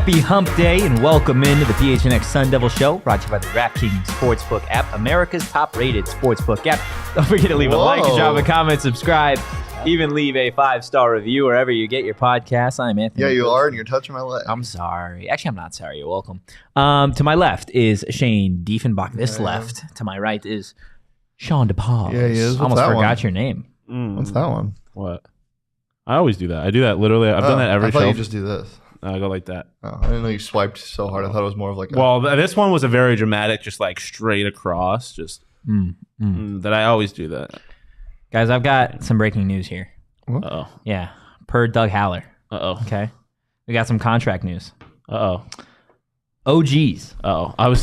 Happy Hump Day and welcome into the PHNX Sun Devil Show, brought to you by the DraftKings Sportsbook app, America's top-rated sportsbook app. Don't forget to leave a like, drop a comment, subscribe, even leave a 5-star review wherever you get your podcasts. I'm Anthony. Yeah, you are, and you're touching my leg. I'm sorry. Actually, I'm not sorry. You're welcome. To my left is Shane Diefenbach. This left. To my right is Shawn DePaul. Yeah, he is. Almost forgot your name. What's that one? What? I always do that. I do that literally. I've done that every show. I thought you just do this. I go like that. Oh, I didn't know you swiped so hard. I thought it was more of like a... Well, this one was a very dramatic, just like straight across. Just that I always do that. Guys, I've got some breaking news here. What? Uh-oh. Yeah. Per Doug Haller. Uh-oh. Okay. We got some contract news. Uh-oh. OGs. Uh-oh. Has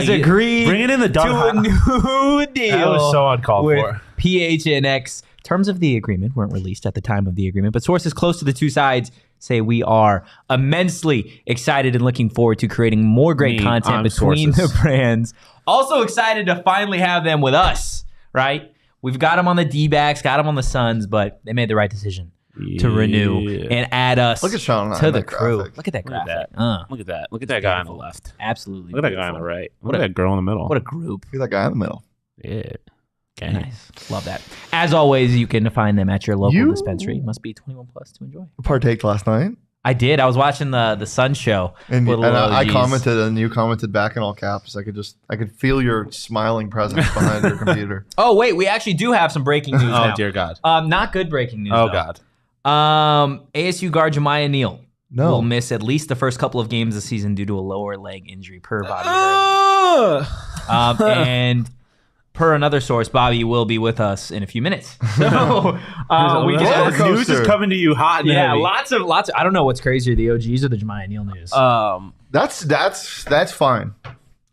agreed bring it in the to a new deal. That was so uncalled for. PHNX. Terms of the agreement weren't released at the time of the agreement, but sources close to the two sides say we are immensely excited and looking forward to creating more great content between the brands. Also excited to finally have them with us, right? We've got them on the D-backs, got them on the Suns, but they made the right decision to renew and add us Look at Shawn to the crew. graphic. Look at that graphic. Look at that. Look at that guy on the left. Absolutely. Look at that guy on the right. Look at that girl in the middle. What a group. Look at that guy in the middle. Yeah. Okay. Nice. Love that. As always, you can find them at your local dispensary. Must be 21 plus to enjoy. Partaked last night. I did. I was watching the Sun show. And with I commented, and you commented back in all caps. I could feel your smiling presence behind your computer. Oh, wait. We actually do have some breaking news now. Oh, dear God. Not good breaking news, Oh, though. God. ASU guard Jamiya Neal No. will miss at least the first couple of games this season due to a lower leg injury per Bobby Hurley. And per another source, Bobby will be with us in a few minutes. So we just news is coming to you hot and heavy. lots of. I don't know what's crazier, the OGs or the Jamiya Neal news. That's fine.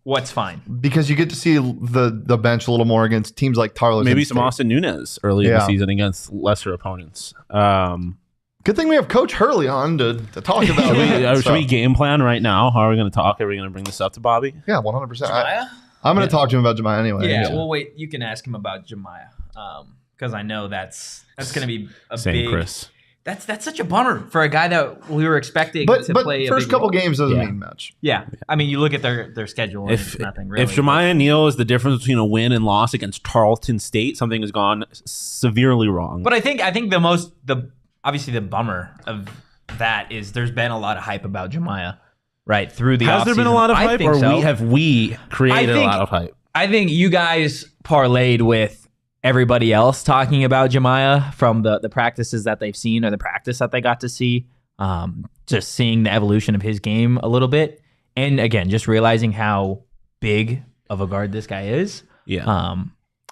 What's fine? Because you get to see the bench a little more against teams like Tarleton. Maybe some Austin Nunez early in the season against lesser opponents. Good thing we have Coach Hurley on to talk about. Should we game plan right now? How are we going to talk? Are we going to bring this up to Bobby? Yeah, 100%. I'm going to talk to him about Jamiya anyway. Yeah, well, wait. You can ask him about Jamiya because I know that's going to be a big. Chris. That's such a bummer for a guy that we were expecting to play. But first couple games doesn't mean much. Yeah, I mean, you look at their schedule. And it's nothing really. If Jamiya Neal is the difference between a win and loss against Tarleton State, something has gone severely wrong. But I think obviously the bummer of that is there's been a lot of hype about Jamiya. Right, through the Has there been a lot of hype, or so. have we created a lot of hype? I think you guys parlayed with everybody else talking about Jamiya from the practices that they've seen or the practice that they got to see, just seeing the evolution of his game a little bit. And again, just realizing how big of a guard this guy is. Yeah.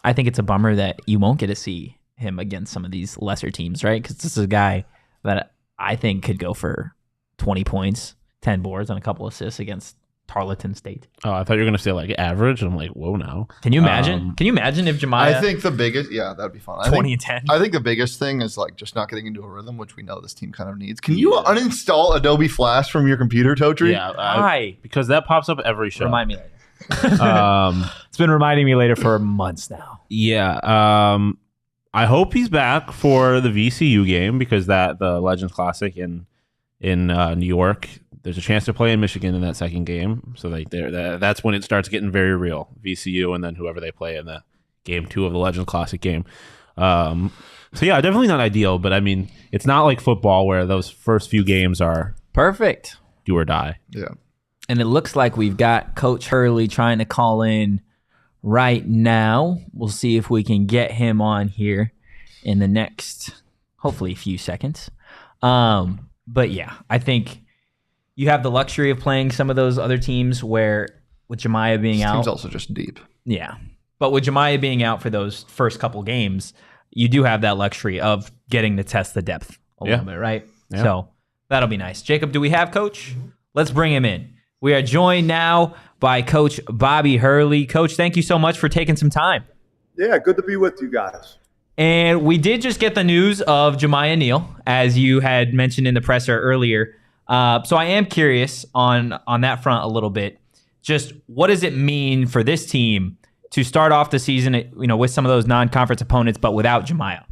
I think it's a bummer that you won't get to see him against some of these lesser teams, right? Because this is a guy that I think could go for 20 points. 10 boards and a couple assists against Tarleton State. Oh, I thought you were going to say like average. I'm like, whoa, now. Can you imagine? Can you imagine if Jamiya... I think the biggest... Yeah, that'd be fun. 20 and 10. I think the biggest thing is like just not getting into a rhythm, which we know this team kind of needs. Can you uninstall Adobe Flash from your computer, Totri? Yeah. Why? Because that pops up every show. Remind me later. It's been reminding me later for months now. Yeah. I hope he's back for the VCU game because the Legends Classic in New York... There's a chance to play in Michigan in that second game, so that's when it starts getting very real. VCU and then whoever they play in the game 2 of the Legends Classic game. So yeah, definitely not ideal, but I mean, it's not like football where those first few games are perfect, do or die. Yeah, and it looks like we've got Coach Hurley trying to call in right now. We'll see if we can get him on here in the next, hopefully, few seconds. But yeah, I think. You have the luxury of playing some of those other teams where, with Jamiya being out... This team's also just deep. Yeah. But with Jamiya being out for those first couple games, you do have that luxury of getting to test the depth a little bit, right? Yeah. So that'll be nice. Jacob, do we have Coach? Let's bring him in. We are joined now by Coach Bobby Hurley. Coach, thank you so much for taking some time. Yeah, good to be with you guys. And we did just get the news of Jamiya Neal, as you had mentioned in the presser earlier. So I am curious on that front a little bit. Just what does it mean for this team to start off the season, with some of those non-conference opponents, but without Jamiya?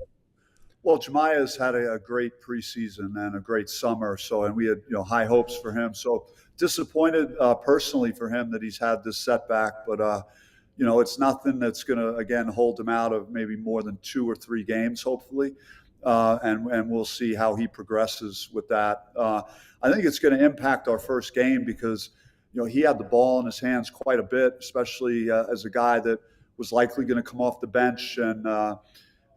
Well, Jamiya's had a great preseason and a great summer. And we had high hopes for him. So disappointed personally for him that he's had this setback, but it's nothing that's going to again hold him out of maybe more than 2 or 3 games, hopefully, and we'll see how he progresses with that. I think it's going to impact our first game because he had the ball in his hands quite a bit, especially as a guy that was likely going to come off the bench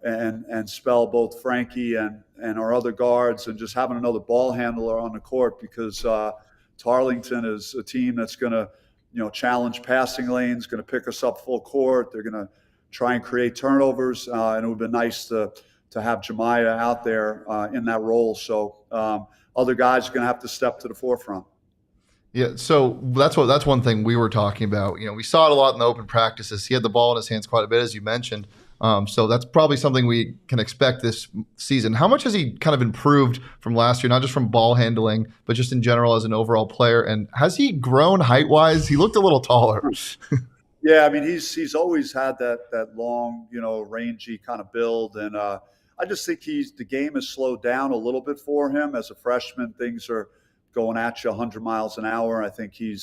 and spell both Frankie and our other guards, and just having another ball handler on the court because Tarleton is a team that's going to challenge passing lanes, going to pick us up full court. They're going to try and create turnovers, and it would be nice to have Jamiya out there in that role. So other guys are going to have to step to the forefront. Yeah, so that's one thing we were talking about. We saw it a lot in the open practices. He had the ball in his hands quite a bit, as you mentioned. So that's probably something we can expect this season. How much has he kind of improved from last year, not just from ball handling, but just in general as an overall player? And has he grown height-wise? He looked a little taller. Yeah, I mean, he's always had that long, rangy kind of build. And I just think the game has slowed down a little bit for him. As a freshman, things are going at you 100 miles an hour. I think he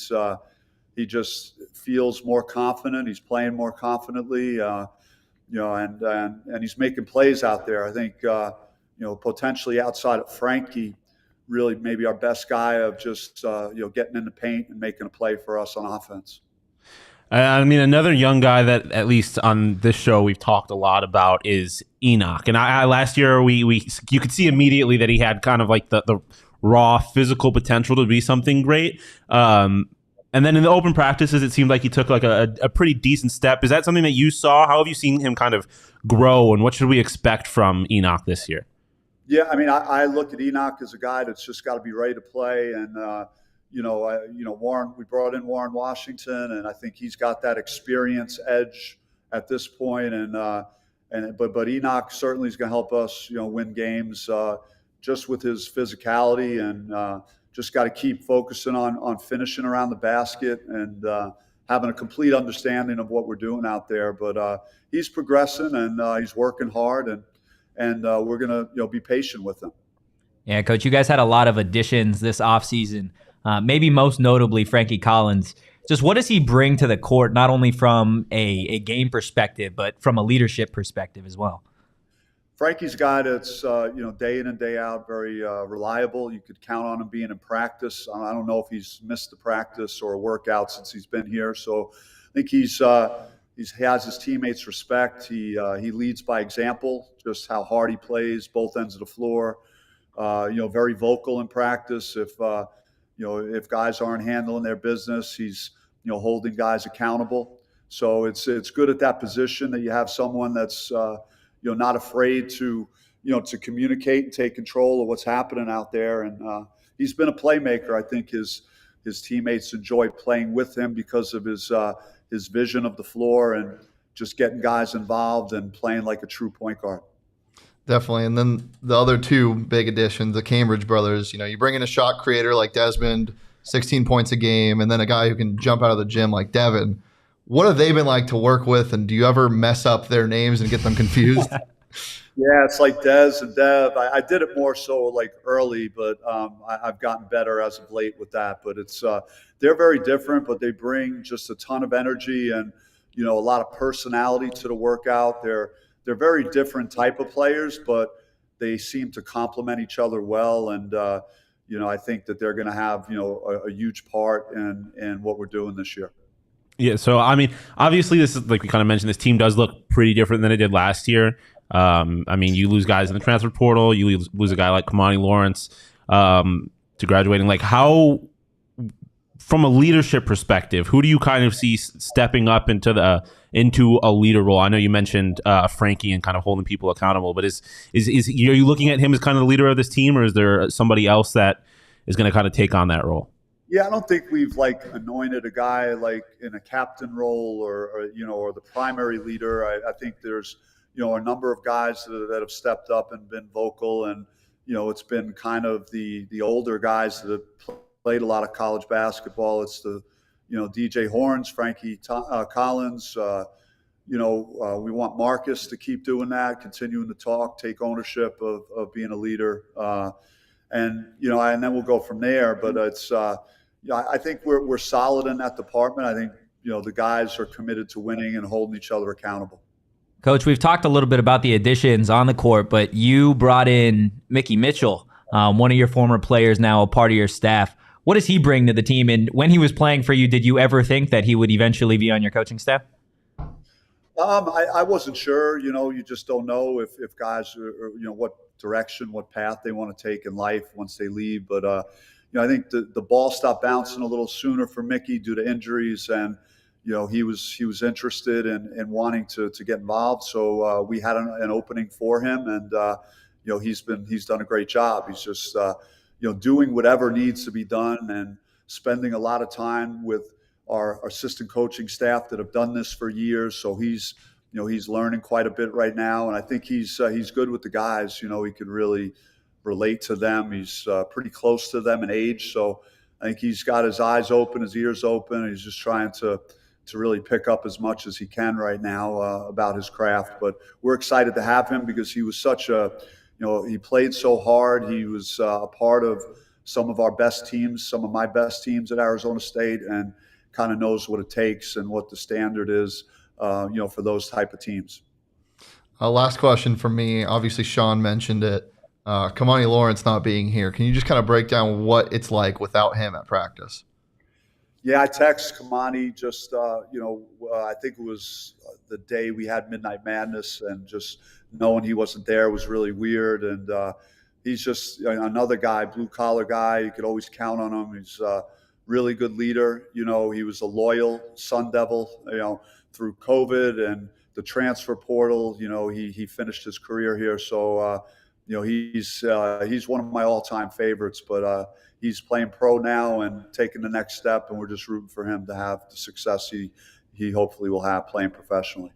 just feels more confident. He's playing more confidently. And he's making plays out there. I think, potentially outside of Frankie, really maybe our best guy of just, getting in the paint and making a play for us on offense. I mean, another young guy that at least on this show we've talked a lot about is Enoch. And I last year you could see immediately that he had kind of like the raw physical potential to be something great. And then in the open practices, it seemed like he took like a pretty decent step. Is that something that you saw? How have you seen him kind of grow, and what should we expect from Enoch this year? Yeah, I mean, I look at Enoch as a guy that's just got to be ready to play. And, Warren, we brought in Warren Washington, and I think he's got that experience edge at this point. But Enoch certainly is going to help us, win games just with his physicality, and just got to keep focusing on finishing around the basket and having a complete understanding of what we're doing out there. But he's progressing, and he's working hard, and we're going to be patient with him. Yeah, Coach, you guys had a lot of additions this offseason, maybe most notably Frankie Collins. Just what does he bring to the court, not only from a game perspective, but from a leadership perspective as well? Frankie's a guy that's, day in and day out, very reliable. You could count on him being in practice. I don't know if he's missed a practice or a workout since he's been here. So I think he has his teammates' respect. He leads by example, just how hard he plays, both ends of the floor. Very vocal in practice. If guys aren't handling their business, he's, holding guys accountable. So it's good at that position that you have someone that's, not afraid to communicate and take control of what's happening out there. And he's been a playmaker. I think his teammates enjoy playing with him because of his vision of the floor and just getting guys involved and playing like a true point guard. Definitely. And then the other two big additions, the Cambridge brothers, you bring in a shot creator like Desmond, 16 points a game, and then a guy who can jump out of the gym like Devin. What have they been like to work with, and do you ever mess up their names and get them confused? Yeah, it's like Dez and Dev. I did it more so like early, but I've gotten better as of late with that. But it's they're very different, but they bring just a ton of energy and a lot of personality to the workout. They're very different type of players, but they seem to complement each other well. And I think that they're going to have a huge part in what we're doing this year. Yeah, so I mean, obviously, this is like we kind of mentioned. This team does look pretty different than it did last year. I mean, you lose guys in the transfer portal. You lose a guy like Kamani Lawrence to graduating. Like, how, from a leadership perspective, who do you kind of see stepping up into a leader role? I know you mentioned Frankie and kind of holding people accountable, but is are you looking at him as kind of the leader of this team, or is there somebody else that is going to kind of take on that role? Yeah, I don't think we've anointed a guy in a captain role or the primary leader. I think there's a number of guys that have stepped up and been vocal, and it's been kind of the older guys that have played a lot of college basketball. It's the DJ Horns, Frankie Collins, we want Marcus to keep doing that, continuing to talk, take ownership of being a leader. And then we'll go from there. But it's, I think we're solid in that department. I think, the guys are committed to winning and holding each other accountable. Coach, we've talked a little bit about the additions on the court, but you brought in Mickey Mitchell, one of your former players, now a part of your staff. What does he bring to the team? And when he was playing for you, did you ever think that he would eventually be on your coaching staff? I wasn't sure. You just don't know if guys are, what direction, what path they want to take in life once they leave. But I think the ball stopped bouncing a little sooner for Mickey due to injuries, and he was interested in wanting to get involved. So we had an opening for him, and he's done a great job. He's just doing whatever needs to be done and spending a lot of time with our assistant coaching staff that have done this for years. So he's learning quite a bit right now, and I think he's good with the guys. He can really relate to them. He's pretty close to them in age, so I think he's got his eyes open, his ears open, and he's just trying to really pick up as much as he can right now about his craft. But we're excited to have him because he was he played so hard. He was a part of some of our best teams, some of my best teams at Arizona State, and kind of knows what it takes and what the standard is, for those type of teams. Last question from me. Obviously, Shawn mentioned it. Kamani Lawrence not being here. Can you just kind of break down what it's like without him at practice? Yeah, I text Kamani just, I think it was the day we had Midnight Madness, and just knowing he wasn't there was really weird. And he's just another guy, blue-collar guy. You could always count on him. He's a really good leader. He was a loyal Sun Devil, through COVID and the transfer portal. He finished his career here. So, he's one of my all-time favorites, but he's playing pro now and taking the next step, and we're just rooting for him to have the success he hopefully will have playing professionally.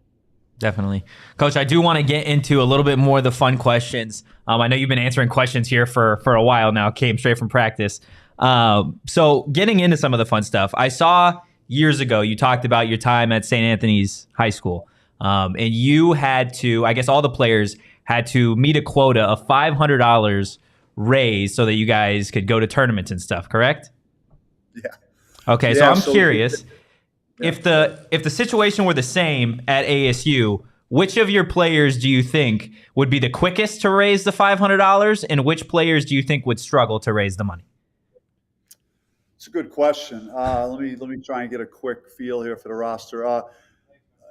Definitely. Coach, I do want to get into a little bit more of the fun questions. I know you've been answering questions here for a while now, came straight from practice. So getting into some of the fun stuff, I saw years ago you talked about your time at St. Anthony's High School, and you had to, I guess all the players had to meet a quota of $500 raised so that you guys could go to tournaments and stuff, correct? Yeah. Okay, so I'm curious, if the situation were the same at ASU, which of your players do you think would be the quickest to raise the $500, and which players do you think would struggle to raise the money? It's a good question. Let me try and get a quick feel here for the roster.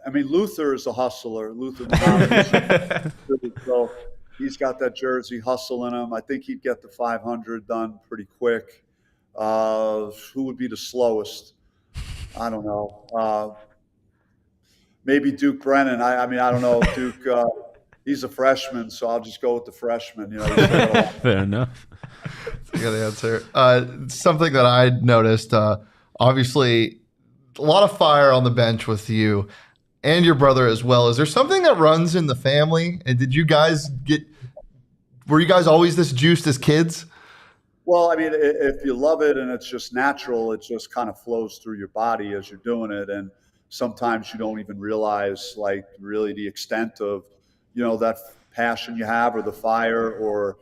Luther is a hustler. Luther, so he's got that jersey hustle in him. I think he'd get the 500 done pretty quick. Who would be the slowest? I don't know. Maybe Duke Brennan. I don't know. Duke, he's a freshman, so I'll just go with the freshman. Fair enough. That's a good answer. Something that I noticed, obviously, a lot of fire on the bench with you and your brother as well. Is there something that runs in the family? And were you guys always this juiced as kids? Well, if you love it and it's just natural, it just kind of flows through your body as you're doing it. And sometimes you don't even realize, really the extent of, that passion you have, or the fire, or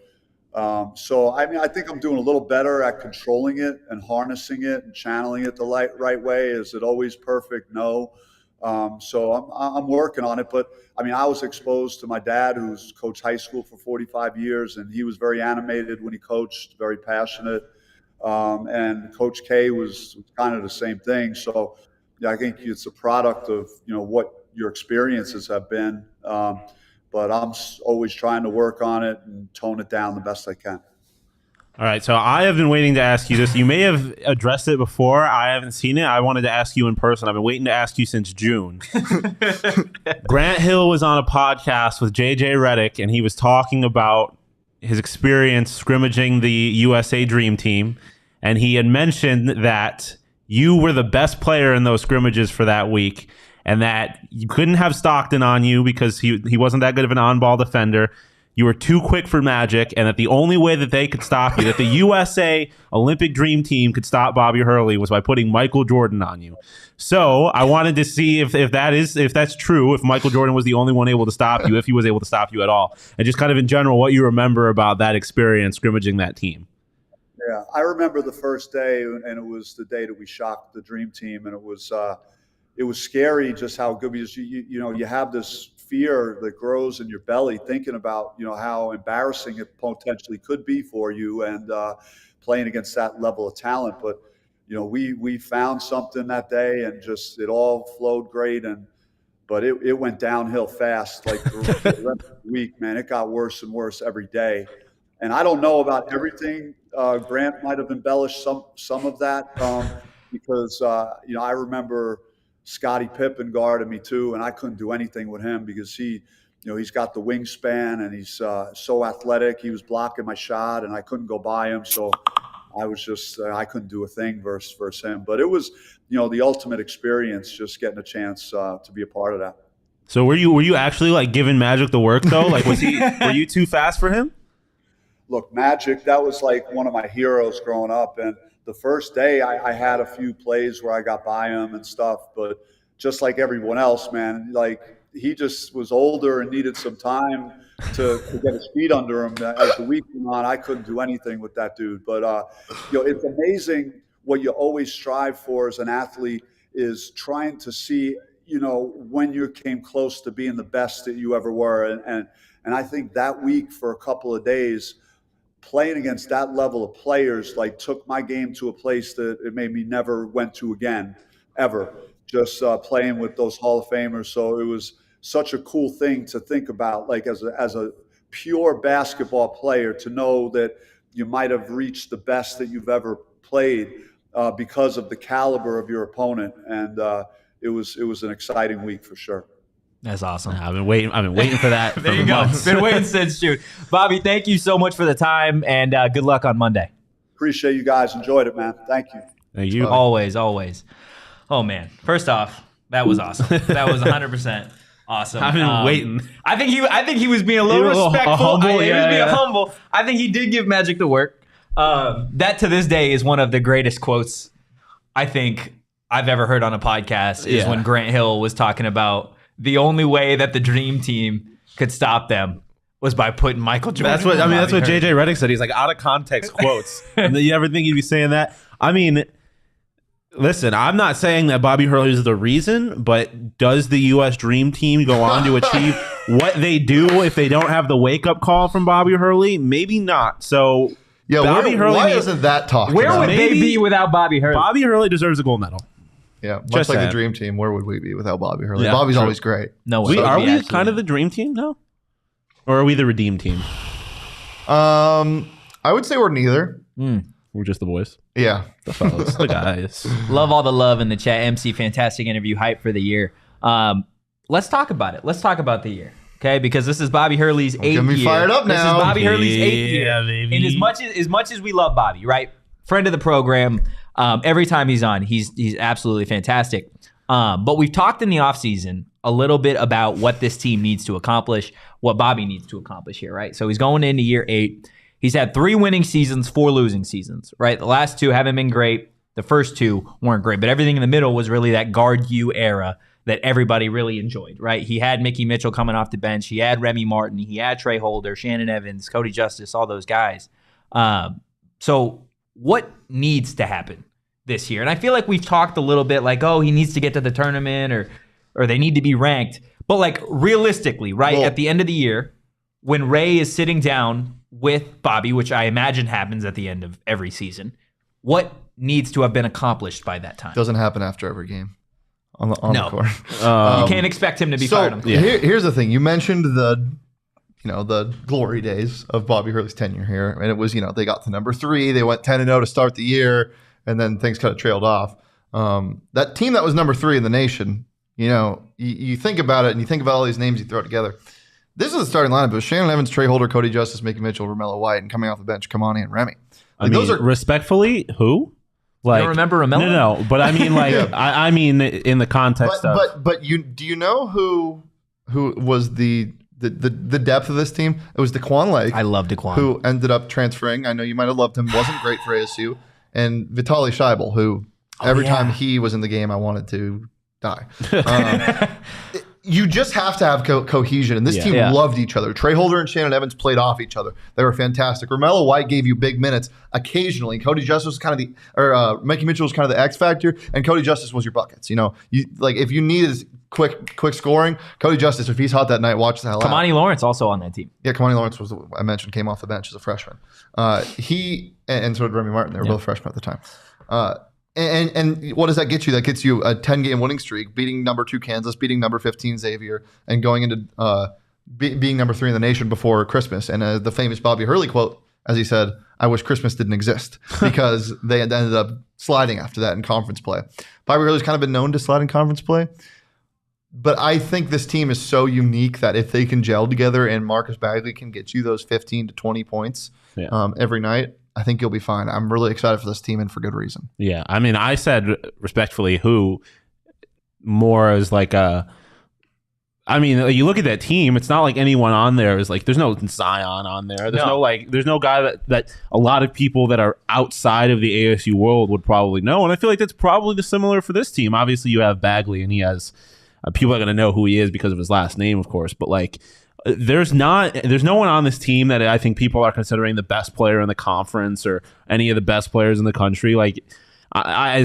I think I'm doing a little better at controlling it and harnessing it and channeling it the right way. Is it always perfect? No. So I'm working on it, but I was exposed to my dad, who's coached high school for 45 years, and he was very animated when he coached, very passionate. And Coach K was kind of the same thing. So I think it's a product of, what your experiences have been. But I'm always trying to work on it and tone it down the best I can. All right, so I have been waiting to ask you this. You may have addressed it before. I haven't seen it. I wanted to ask you in person. I've been waiting to ask you since June. Grant Hill was on a podcast with JJ Redick, and he was talking about his experience scrimmaging the USA Dream Team, and he had mentioned that you were the best player in those scrimmages for that week, and that you couldn't have Stockton on you because he wasn't that good of an on-ball defender. you were too quick for Magic, and that the only way that they could stop you, that the USA Olympic Dream Team could stop Bobby Hurley, was by putting Michael Jordan on you. So I wanted to see if that's true, if Michael Jordan was the only one able to stop you, if he was able to stop you at all, and just kind of in general what you remember about that experience scrimmaging that team. Yeah, I remember the first day, and it was the day that we shocked the Dream Team, and it was scary just how good, because you have this fear that grows in your belly thinking about how embarrassing it potentially could be for you, and playing against that level of talent. But we found something that day, and just it all flowed great, but it went downhill fast. Like the rest of the week, man, it got worse and worse every day. And I don't know about everything. Grant might have embellished some of that, because I remember Scottie Pippen guarded me too, and I couldn't do anything with him because he's got the wingspan, and he's so athletic. He was blocking my shot, and I couldn't go by him. So I was just I couldn't do a thing versus him. But it was the ultimate experience, just getting a chance to be a part of that. So were you actually like giving Magic the work though? Like were you too fast for him? Look, Magic, that was like one of my heroes growing up. And the first day I had a few plays where I got by him and stuff, but just like everyone else, man, like he just was older and needed some time to get his feet under him. As the week went on, I couldn't do anything with that dude. But, it's amazing what you always strive for as an athlete is trying to see, when you came close to being the best that you ever were. And I think that week for a couple of days, playing against that level of players, like took my game to a place that it made me never went to again, ever. Just playing with those Hall of Famers. So it was such a cool thing to think about, like as a pure basketball player, to know that you might have reached the best that you've ever played because of the caliber of your opponent. And it was an exciting week for sure. That's awesome. I've been waiting for that. There you go. Been waiting since June. Bobby, thank you so much for the time, and good luck on Monday. Appreciate you guys. Enjoyed it, man. Thank you. Thank you. Always. Oh, man. First off, that was awesome. That was 100% awesome. I've been waiting. I think he was being a little respectful. Humble, He was being humble. I think he did give Magic the work. That to this day is one of the greatest quotes I think I've ever heard on a podcast, is when Grant Hill was talking about the only way that the Dream Team could stop them was by putting Michael Jordan. That's what JJ Redick said. He's like out of context quotes. And you ever think he'd be saying that? I mean, listen, I'm not saying that Bobby Hurley is the reason, but does the U.S. Dream Team go on to achieve what they do if they don't have the wake-up call from Bobby Hurley? Maybe not. So yeah, why isn't that talked Where about? would they be without Bobby Hurley? Bobby Hurley deserves a gold medal. Yeah, much Just like saying. the Dream Team, where would we be without Bobby Hurley? Yeah, Bobby's true. always great. No way. Are we kind of the Dream Team now? Or are we the Redeem Team? I would say we're neither. We're just the boys. Yeah. The fellas. The guys. Love all the love in the chat. MC, fantastic interview. Hype for the year. Let's talk about it. Let's talk about the year. Okay, because this is Bobby Hurley's 8th year. Get me fired up now. This is Bobby Hurley's 8th year. Yeah, baby. And as much as we love Bobby, right? Friend of the program. Every time he's on, he's absolutely fantastic. But we've talked in the offseason a little bit about what this team needs to accomplish, what Bobby needs to accomplish here, right? So he's going into year 8. He's had 3 winning seasons, 4 losing seasons, right? The last 2 haven't been great. The first 2 weren't great, but everything in the middle was really that guard you era that everybody really enjoyed, right? He had Mickey Mitchell coming off the bench. He had Remy Martin. He had Trey Holder, Shannon Evans, Cody Justice, all those guys. So what needs to happen this year? And I feel like we've talked a little bit like, oh, he needs to get to the tournament or they need to be ranked. But like realistically, right, at the end of the year, when Ray is sitting down with Bobby, which I imagine happens at the end of every season, what needs to have been accomplished by that time? Doesn't happen after every game on the court. You can't expect him to be fired on the court. Here's the thing. You mentioned the glory days of Bobby Hurley's tenure here. And it was, they got to number 3. They went 10-0 to start the year, and then things kind of trailed off. That team that was number 3 in the nation, you think about it and you think about all these names you throw together. This is the starting lineup. It was Shannon Evans, Trey Holder, Cody Justice, Mickey Mitchell, Romello White, and coming off the bench, Kamani and Remy. Those are respectfully, who? Like, you don't remember Romello? No. But I mean, like, I mean, in the context of. But do you know who was the the depth of this team. It was Daquan Lake. I love Daquan. Who ended up transferring. I know you might have loved him. Wasn't great for ASU. And Vitaly Scheibel, who every time he was in the game, I wanted to die. You just have to have cohesion. And this team loved each other. Trey Holder and Shannon Evans played off each other. They were fantastic. Romello White gave you big minutes occasionally. Cody Justice was kind of Mikey Mitchell was kind of the X factor, and Cody Justice was your buckets. You know, if you needed quick scoring, Cody Justice, if he's hot that night, watch the hell out. Kamani Lawrence also on that team. Yeah, Kamani Lawrence was I mentioned came off the bench as a freshman. He and so did Remy Martin. They were both freshmen at the time. And what does that get you? That gets you a 10-game winning streak, beating number 2 Kansas, beating number 15 Xavier, and going into being number 3 in the nation before Christmas. And the famous Bobby Hurley quote, as he said, "I wish Christmas didn't exist," because they had ended up sliding after that in conference play. Bobby Hurley's kind of been known to slide in conference play. But I think this team is so unique that if they can gel together and Marcus Bagley can get you those 15 to 20 points every night, I think you'll be fine. I'm really excited for this team, and for good reason. Yeah. I mean, I said respectfully who more as like a – I mean, you look at that team, it's not like anyone on there is like – there's no Zion on there. There's no guy that a lot of people that are outside of the ASU world would probably know. And I feel like that's probably similar for this team. Obviously, you have Bagley, and he has people are going to know who he is because of his last name, of course. But like – there's no one on this team that I think people are considering the best player in the conference or any of the best players in the country. Like,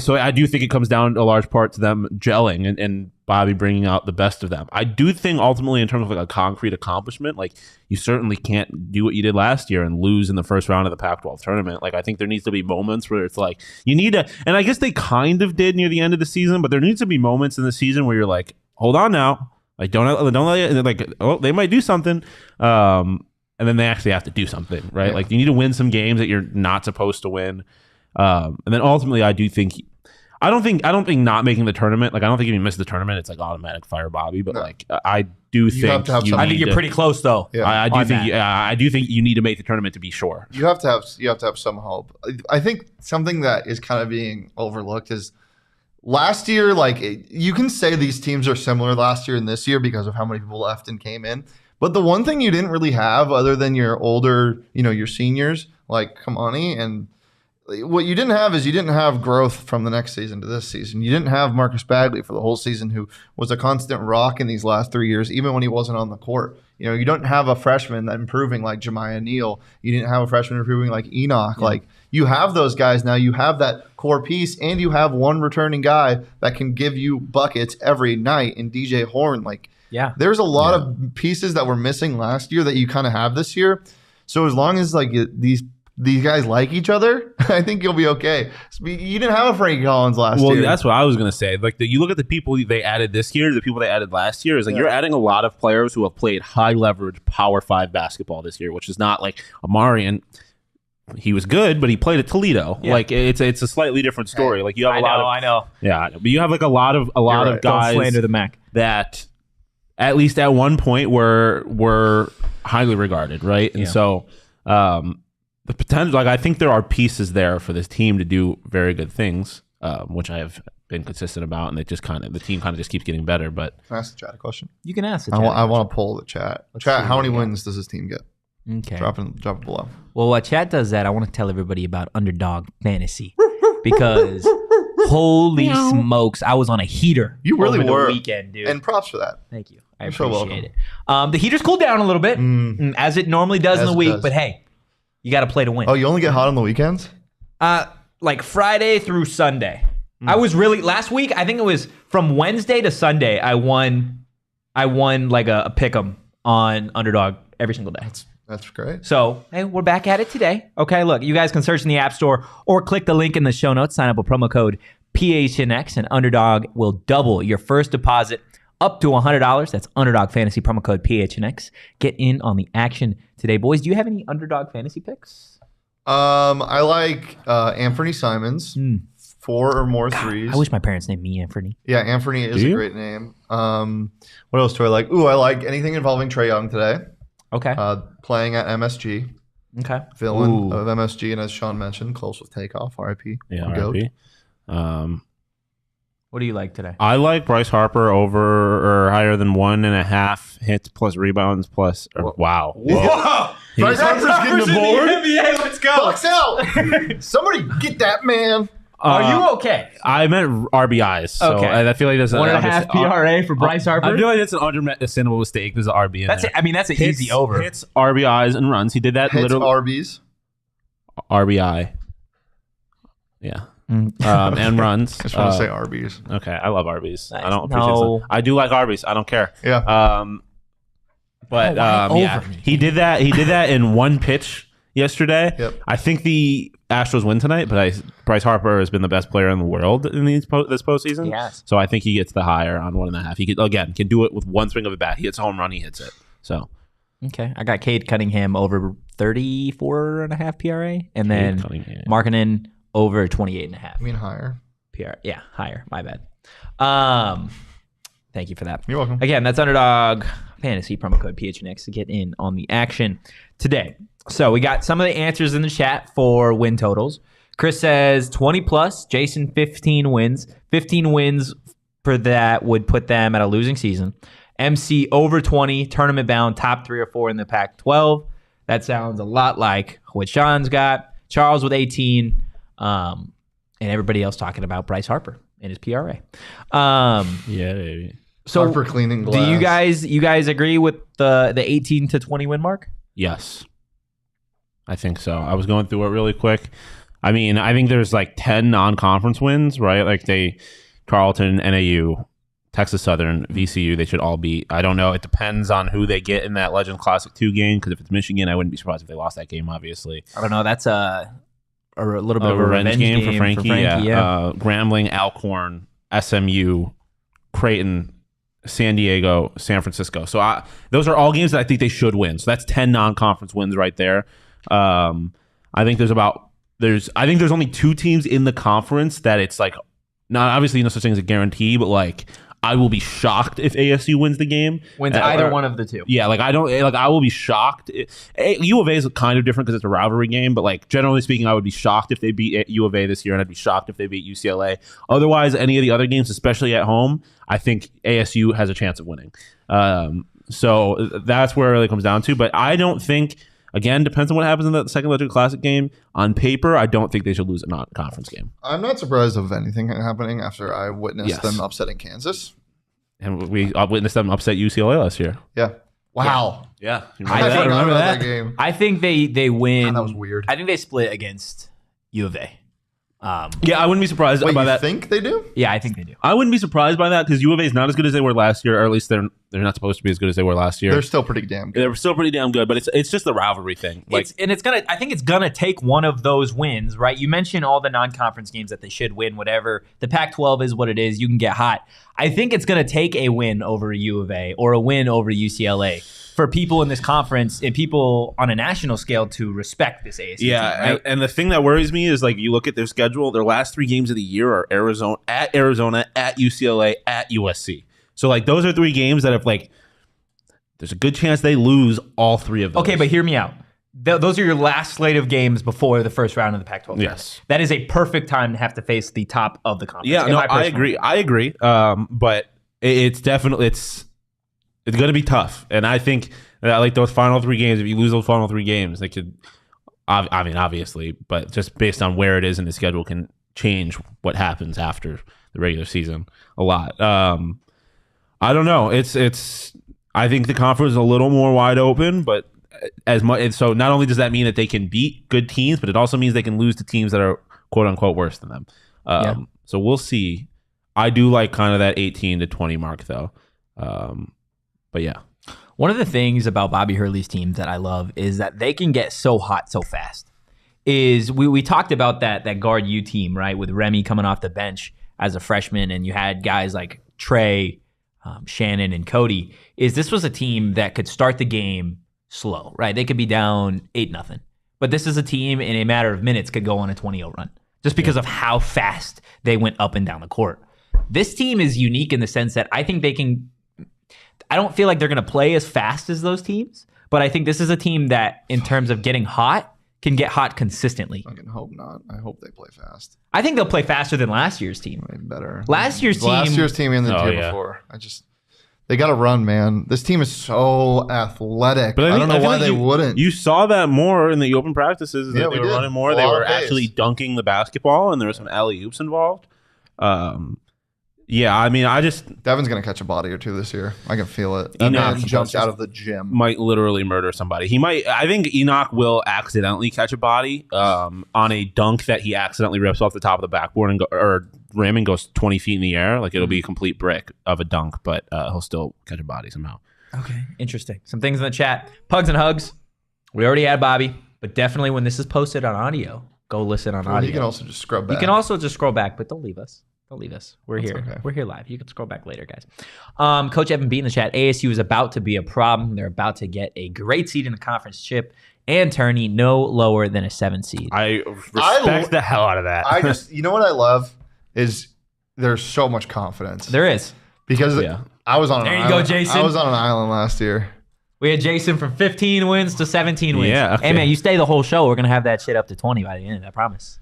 so I do think it comes down a large part to them gelling and Bobby bringing out the best of them. I do think ultimately in terms of like a concrete accomplishment, like you certainly can't do what you did last year and lose in the first round of the Pac-12 tournament. Like I think there needs to be moments where it's like you need to, and I guess they kind of did near the end of the season, but there needs to be moments in the season where you're like, hold on now. Like don't let like they might do something, and then they actually have to do something, right? Yeah. Like you need to win some games that you're not supposed to win, and then ultimately I don't think not making the tournament, like I don't think if you miss the tournament it's like automatic fire Bobby, but like I do think I think you're pretty close though. Yeah. I do think you need to make the tournament to be sure. You have to have some hope. I think something that is kind of being overlooked is. Last year, like you can say these teams are similar last year and this year because of how many people left and came in. But the one thing you didn't really have other than your older, your seniors like Kamani, and what you didn't have is you didn't have growth from the next season to this season. You didn't have Marcus Bagley for the whole season, who was a constant rock in these last 3 years, even when he wasn't on the court. You don't have a freshman that improving like Jamiya Neal. You didn't have a freshman improving like Enoch. Yeah. Like you have those guys now. You have that core piece, and you have one returning guy that can give you buckets every night in DJ Horn. Like, there's a lot of pieces that were missing last year that you kind of have this year. So as long as like these guys like each other, I think you'll be okay. You didn't have a Frankie Collins last year. Well, that's what I was going to say. Like, you look at the people they added this year, the people they added last year, is like you're adding a lot of players who have played high leverage Power 5 basketball this year, which is not like Amari, and he was good, but he played at Toledo. Yeah. Like it's a slightly different story. Like you have I know. Yeah, but you have like a lot of guys. Don't slander the Mac. That at least at one point were highly regarded, right? And so. The potential, like I think there are pieces there for this team to do very good things, which I have been consistent about, and the team kind of just keeps getting better. But can I ask the chat a question? You can ask the chat. I want to poll the chat. Chat, how many wins does this team get? Okay, drop it below. Well, while chat does that, I want to tell everybody about Underdog Fantasy because holy smokes, I was on a heater. You really were the weekend, dude. And props for that. Thank you. I appreciate it. The heater's cooled down a little bit, as it normally does in the week, but hey. You got to play to win. Oh, you only get hot on the weekends? Like Friday through Sunday. I was really last week. I think it was from Wednesday to Sunday. I won like a pick'em on Underdog every single day. That's great. So hey, we're back at it today. Okay, look, you guys can search in the App Store or click the link in the show notes. Sign up with promo code PHNX, and Underdog will double your first deposit up to $100. That's Underdog Fantasy, promo code PHNX. Get in on the action today, boys. Do you have any Underdog Fantasy picks? I like Anthony Simons, 4 or more threes. I wish my parents named me Anthony. Yeah, Anthony is a great name. What else do I like? I like anything involving Trae Young today. Okay. Playing at MSG. Okay. Villain of MSG, and as Shawn mentioned, close with takeoff. RIP. Yeah, RIP. What do you like today? I like Bryce Harper over or higher than 1.5 hits plus rebounds plus. Wow. Whoa! Bryce Harper's getting the board. NBA, let's go. Bucks out. Somebody get that man. Are you okay? I meant RBIs. So Okay. I feel like that's 1.5 PRA for Bryce Harper. I feel like that's an understandable mistake. There's an RB in That's there. that's an easy over. Hits, RBIs, and runs. He did that Hits literally. RBs. RBI. Yeah. And runs. I just want to say RBs. Okay, I love Arby's. Nice. I don't appreciate No. it. I do like Arby's. I don't care. Yeah. But why yeah, over me? he did that. He did that in one pitch yesterday. Yep. I think the Astros win tonight, but Bryce Harper has been the best player in the world in this postseason. Yes. So I think he gets the higher on 1.5. He can do it with one swing of a bat. He hits a home run, he hits it. So Okay, I got Cade Cunningham over 34.5 PRA, and then Markkanen over 28.5 I mean higher. PRA. Yeah, higher. My bad. Thank you for that. You're welcome. Again, that's Underdog Fantasy promo code PHNX to get in on the action today. So we got some of the answers in the chat for win totals. Chris says 20 plus. Jason 15 wins. 15 wins for that would put them at a losing season. MC over 20, tournament bound, top 3 or 4 in the Pac-12. That sounds a lot like what Shawn's got. Charles with 18, and everybody else talking about Bryce Harper and his PRA. yeah, baby. So Harper cleaning glass. do you guys agree with the 18 to 20 win mark? Yes, I think so. I was going through it really quick. I mean, I think there's like 10 non-conference wins, right? Like Tarleton, NAU, Texas Southern, VCU, they should all beat. I don't know. It depends on who they get in that Legends Classic 2 game, because if it's Michigan, I wouldn't be surprised if they lost that game, obviously. I don't know. That's a little bit A of a revenge game for Frankie. Yeah. Grambling, Alcorn, SMU, Creighton, San Diego, San Francisco. So those are all games that I think they should win. So that's 10 non-conference wins right there. I think there's only 2 teams in the conference that it's like, not obviously no such thing as a guarantee, but like I will be shocked if ASU wins the game. Wins either one of the 2. Yeah, I will be shocked. U of A is kind of different because it's a rivalry game, but like generally speaking, I would be shocked if they beat U of A this year, and I'd be shocked if they beat UCLA. Otherwise, any of the other games, especially at home, I think ASU has a chance of winning. So that's where it really comes down to. But I don't think. Again, depends on what happens in the second Legend Classic game. On paper, I don't think they should lose a non-conference game. I'm not surprised of anything happening after I witnessed them upsetting Kansas. And we witnessed them upset UCLA last year. Yeah. Wow. Yeah. I forgot about that game. I think they win. God, that was weird. I think they split against U of A. Yeah, I wouldn't be surprised Wait, by you that. think they do? Yeah, I think they do. I wouldn't be surprised by that because U of A is not as good as they were last year, or at least they're not supposed to be as good as they were last year. They're still pretty damn good. They're still pretty damn good, but it's just the rivalry thing. Like, I think it's gonna take one of those wins, right? You mentioned all the non-conference games that they should win, whatever. The Pac-12 is what it is. You can get hot. I think it's gonna take a win over U of A or a win over UCLA for people in this conference and people on a national scale to respect this ASU team, right? and the thing that worries me is like you look at their schedule. Their last 3 games of the year are Arizona, at UCLA, at USC. So like those are 3 games that have like there's a good chance they lose all 3 of those. Okay, but hear me out. Those are your last slate of games before the first round of the Pac-12. Yes. That is a perfect time to have to face the top of the conference. Yeah, no, I agree. But it's definitely it's going to be tough, and I think that like those final 3 games, if you lose those final 3 games, they could. I mean, obviously, but just based on where it is in the schedule, can change what happens after the regular season a lot. I don't know. It's. I think the conference is a little more wide open, but as much so, not only does that mean that they can beat good teams, but it also means they can lose to teams that are quote unquote worse than them. So we'll see. I do like kind of that 18 to 20 mark though. But yeah. One of the things about Bobby Hurley's teams that I love is that they can get so hot so fast. Is we talked about that guard U team, right? With Remy coming off the bench as a freshman, and you had guys like Trey, Shannon, and Cody. This was a team that could start the game slow, right? They could be down 8-0. But this is a team in a matter of minutes could go on a 20-0 run just because of how fast they went up and down the court. This team is unique in the sense that I think they can. I don't feel like they're going to play as fast as those teams, but I think this is a team that, in terms of getting hot, can get hot consistently. I can hope not. I hope they play fast. I think they'll play faster than last year's team. Way better. Last year's team and the year before. They got to run, man. This team is so athletic. But I don't know why they wouldn't. You saw that more in the open practices. They were running more. They were actually dunking the basketball, and there were some alley-oops involved. Yeah, I mean, Devin's going to catch a body or two this year. I can feel it. That man jumps out of the gym. Might literally murder somebody. He might. I think Enoch will accidentally catch a body on a dunk that he accidentally rips off the top of the backboard or rim and goes 20 feet in the air. Like, it'll be a complete brick of a dunk, but he'll still catch a body somehow. Okay, interesting. Some things in the chat. Pugs and hugs. We already had Bobby, but definitely when this is posted on audio, go listen on audio. You can also just scrub back. You can also just scroll back, but don't leave us. Don't leave us. We're here. Okay. We're here live. You can scroll back later, guys. Coach Evan B in the chat. ASU is about to be a problem. They're about to get a great seed in the conference chip and tourney no lower than a 7 seed. I respect the hell out of that. You know what I love is there's so much confidence. There is. Because I was on an island. Go, Jason. I was on an island last year. We had Jason from 15 wins to 17 wins. Yeah. Okay. Hey, man, you stay the whole show. We're going to have that shit up to 20 by the end. I promise.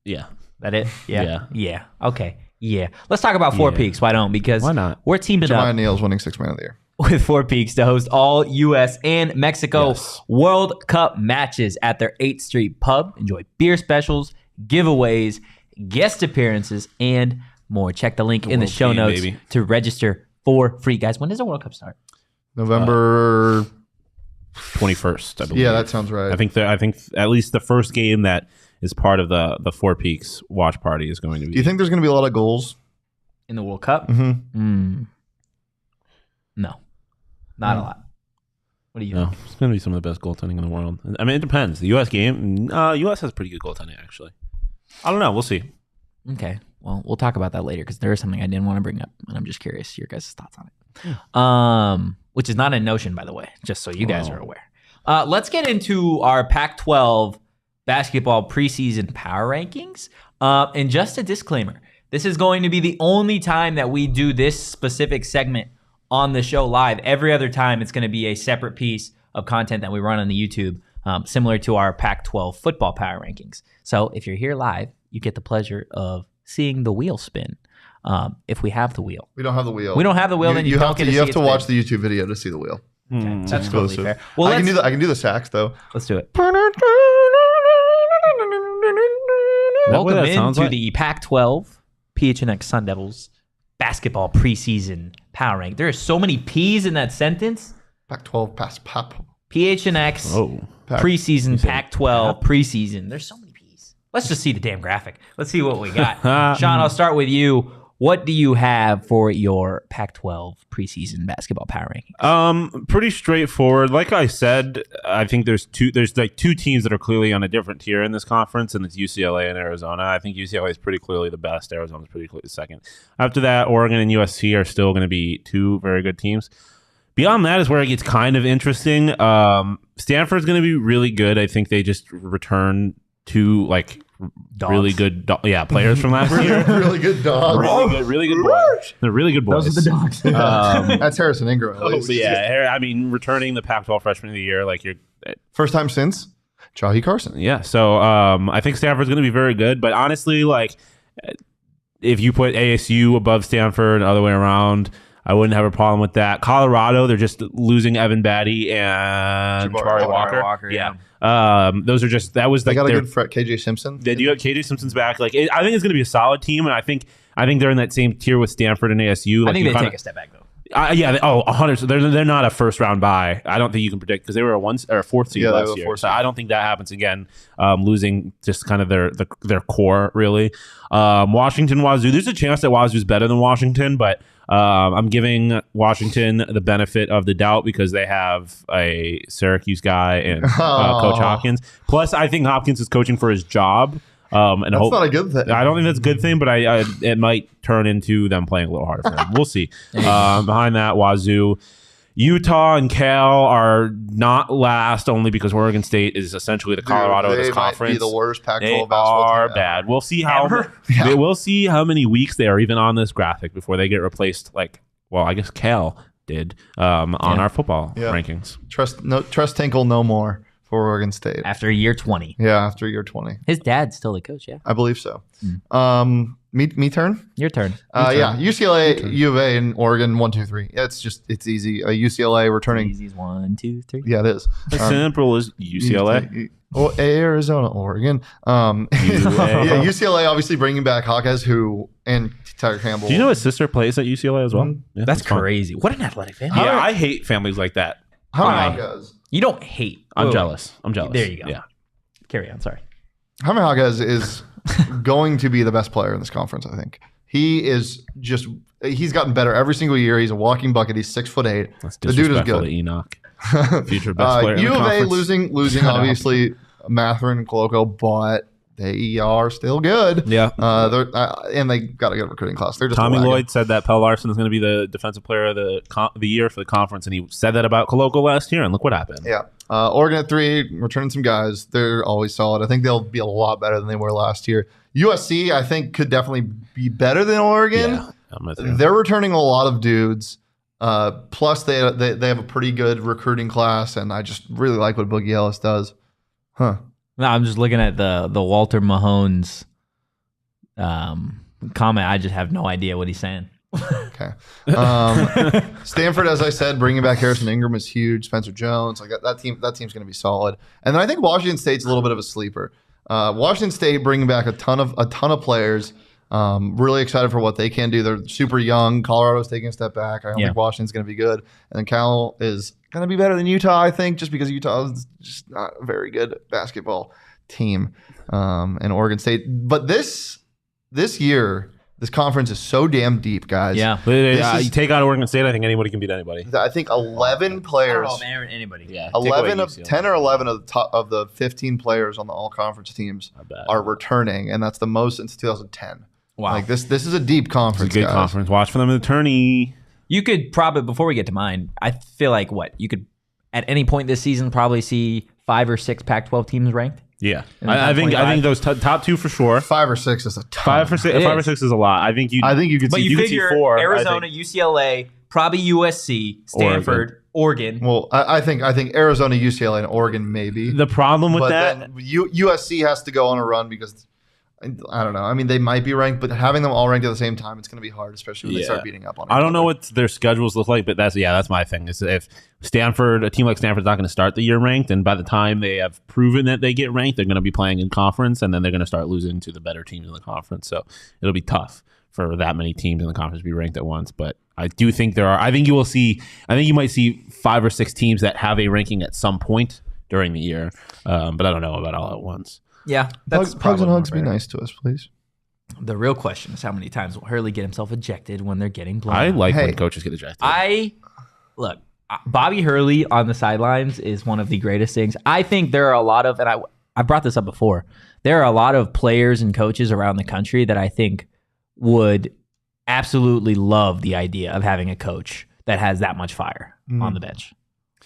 Yeah. That it? Yeah. Okay. Yeah. Let's talk about Four Peaks. Why don't? Because why not? We're teaming Jamiya up. Neal's winning 6th Man of the Year With Four Peaks to host all U.S. and Mexico World Cup matches at their 8th Street pub. Enjoy beer specials, giveaways, guest appearances, and more. Check the link in the show notes to register for free. Guys, when does the World Cup start? November 21st, I believe. Yeah, that sounds right. I think at least the first game that is part of the Four Peaks watch party is going to be. Do you think there's going to be a lot of goals in the World Cup? Mm-hmm. No, not a lot. What do you think? It's going to be some of the best goaltending in the world. I mean, it depends. The U.S. game, U.S. has pretty good goaltending, actually. I don't know. We'll see. Okay. Well, we'll talk about that later because there is something I didn't want to bring up, and I'm just curious your guys' thoughts on it. Which is not a notion, by the way, just so you guys are aware. Let's get into our Pac-12 basketball preseason power rankings. And just a disclaimer, this is going to be the only time that we do this specific segment on the show live. Every other time, it's going to be a separate piece of content that we run on the YouTube, similar to our Pac-12 football power rankings. So if you're here live, you get the pleasure of seeing the wheel spin. If we have the wheel. We don't have the wheel. We don't have the wheel, then you don't get to see it. You have to watch the YouTube video to see the wheel. Okay. That's totally fair. Well, I can do the sax, though. Let's do it. Welcome into the Pac-12 PHNX Sun Devils basketball preseason power rank. There are so many P's in that sentence. Pac-12 pap. PHNX preseason, Pac-12 preseason. There's so many P's. Let's just see the damn graphic. Let's see what we got. Shawn, I'll start with you. What do you have for your Pac-12 preseason basketball power rankings? Pretty straightforward. Like I said, I think there's like two teams that are clearly on a different tier in this conference, and it's UCLA and Arizona. I think UCLA is pretty clearly the best. Arizona's pretty clearly the second. After that, Oregon and USC are still going to be two very good teams. Beyond that is where it gets kind of interesting. Stanford's going to be really good. I think they just return to like really good players from last year. Really good dogs. Really good boys. They're really good boys. Those are the dogs. That's Harrison Ingram. I mean, returning the Pac-12 freshman of the year, like you're first time since Jahi Carson. Yeah, so I think Stanford's going to be very good. But honestly, like if you put ASU above Stanford, other way around, I wouldn't have a problem with that. Colorado, they're just losing Evan Batty and Jabari Walker. Yeah. Those are just that was they like got a good threat. KJ Simpson. They do have KJ Simpson's back. Like I think it's going to be a solid team, and I think they're in that same tier with Stanford and ASU. Like, I think they take a step back though. 100. So they're not a first round bye. I don't think you can predict because they were a fourth seed last year. So I don't think that happens again. Losing just kind of their core really. Washington, Wazoo. There's a chance that Wazoo's better than Washington, but I'm giving Washington the benefit of the doubt because they have a Syracuse guy and Coach Hopkins. Plus, I think Hopkins is coaching for his job. And that's not a good thing. I don't think that's a good thing, but it might turn into them playing a little harder for him. We'll see. Behind that, Wazoo. Utah and Cal are not last only because Oregon State is essentially the Colorado of this conference. They might be the worst Pac-12 they basketball are team bad. We'll see how we'll see how many weeks they are even on this graphic before they get replaced. Like, well, I guess Cal did on our football rankings. Trust Tinkle no more. Oregon State. After year 20. Yeah, after year 20. His dad's still the coach, yeah. I believe so. Me turn? Your turn. Yeah, UCLA, U of A, and Oregon, 1, 2, 3. It's easy. UCLA returning. Easy's 1, 2, 3. Yeah, it is. As simple as UCLA. Arizona, Oregon. Yeah, UCLA obviously bringing back Hawkes and Tyler Campbell. Do you know his sister plays at UCLA as well? Yeah, That's fun. crazy. What an athletic family. Yeah, I hate families like that. How many Hawkes? You don't hate. I'm jealous. There you go. Yeah. Carry on. Sorry. Jaime Hawkes is going to be the best player in this conference, I think. He's gotten better every single year. He's a walking bucket. He's 6'8". That's The dude is disrespectful good. to Enoch. Future best player in U the of A conference. losing obviously Matherin and Coloco, but they are still good. Yeah. And they got a good recruiting class. They're just Tommy lagging. Lloyd said that Pell Larson is going to be the defensive player of the year for the conference, and he said that about Coloco last year, and look what happened. Yeah. Oregon at 3, returning some guys. They're always solid. I think they'll be a lot better than they were last year. USC, I think, could definitely be better than Oregon. Yeah, I'm with you. They're returning a lot of dudes. Plus, they have a pretty good recruiting class, and I just really like what Boogie Ellis does. Huh. No, I'm just looking at the Walter Mahones comment. I just have no idea what he's saying. Okay. Stanford, as I said, bringing back Harrison Ingram is huge. Spencer Jones, like that team's going to be solid. And then I think Washington State's a little bit of a sleeper. Washington State bringing back a ton of players. Really excited for what they can do. They're super young. Colorado's taking a step back. I don't think Washington's going to be good. And then Cal is going to be better than Utah, I think, just because Utah is just not a very good basketball team. And Oregon State. But this year, this conference is so damn deep, guys. Yeah. You take out Oregon State, I think anybody can beat anybody. I think 11 players. Anybody. Yeah. 11 of 10 or 11 of the top of the 15 players on the all conference teams are returning, and that's the most since 2010. Wow. Like this is a deep conference. It's a good conference. Watch for them in the tourney. You could probably, before we get to mine, I feel like you could at any point this season probably see 5 or 6 Pac-12 teams ranked. Yeah, I think those top 2 for sure. 5 or 6 is a ton. 5 or 6 is a lot. I think you could But see. you could figure see 4. Arizona, UCLA, probably USC, Stanford, Oregon. Well, I think Arizona, UCLA, and Oregon maybe. The problem with but that, then USC has to go on a run because I don't know. I mean, they might be ranked, but having them all ranked at the same time, it's going to be hard, especially when they start beating up on. I don't know what their schedules look like, but that's my thing. Is if a team like Stanford's not going to start the year ranked, and by the time they have proven that they get ranked, they're going to be playing in conference, and then they're going to start losing to the better teams in the conference. So it'll be tough for that many teams in the conference to be ranked at once. But I do think I think you might see 5 or 6 teams that have a ranking at some point during the year, but I don't know about all at once. Yeah, that's Hugs and hugs. Be nice to us, please. The real question is how many times will Hurley get himself ejected when they're getting blown I out? like when coaches get ejected. Look, Bobby Hurley on the sidelines is one of the greatest things. I think there are a lot of, and I brought this up before, there are a lot of players and coaches around the country that I think would absolutely love the idea of having a coach that has that much fire on the bench.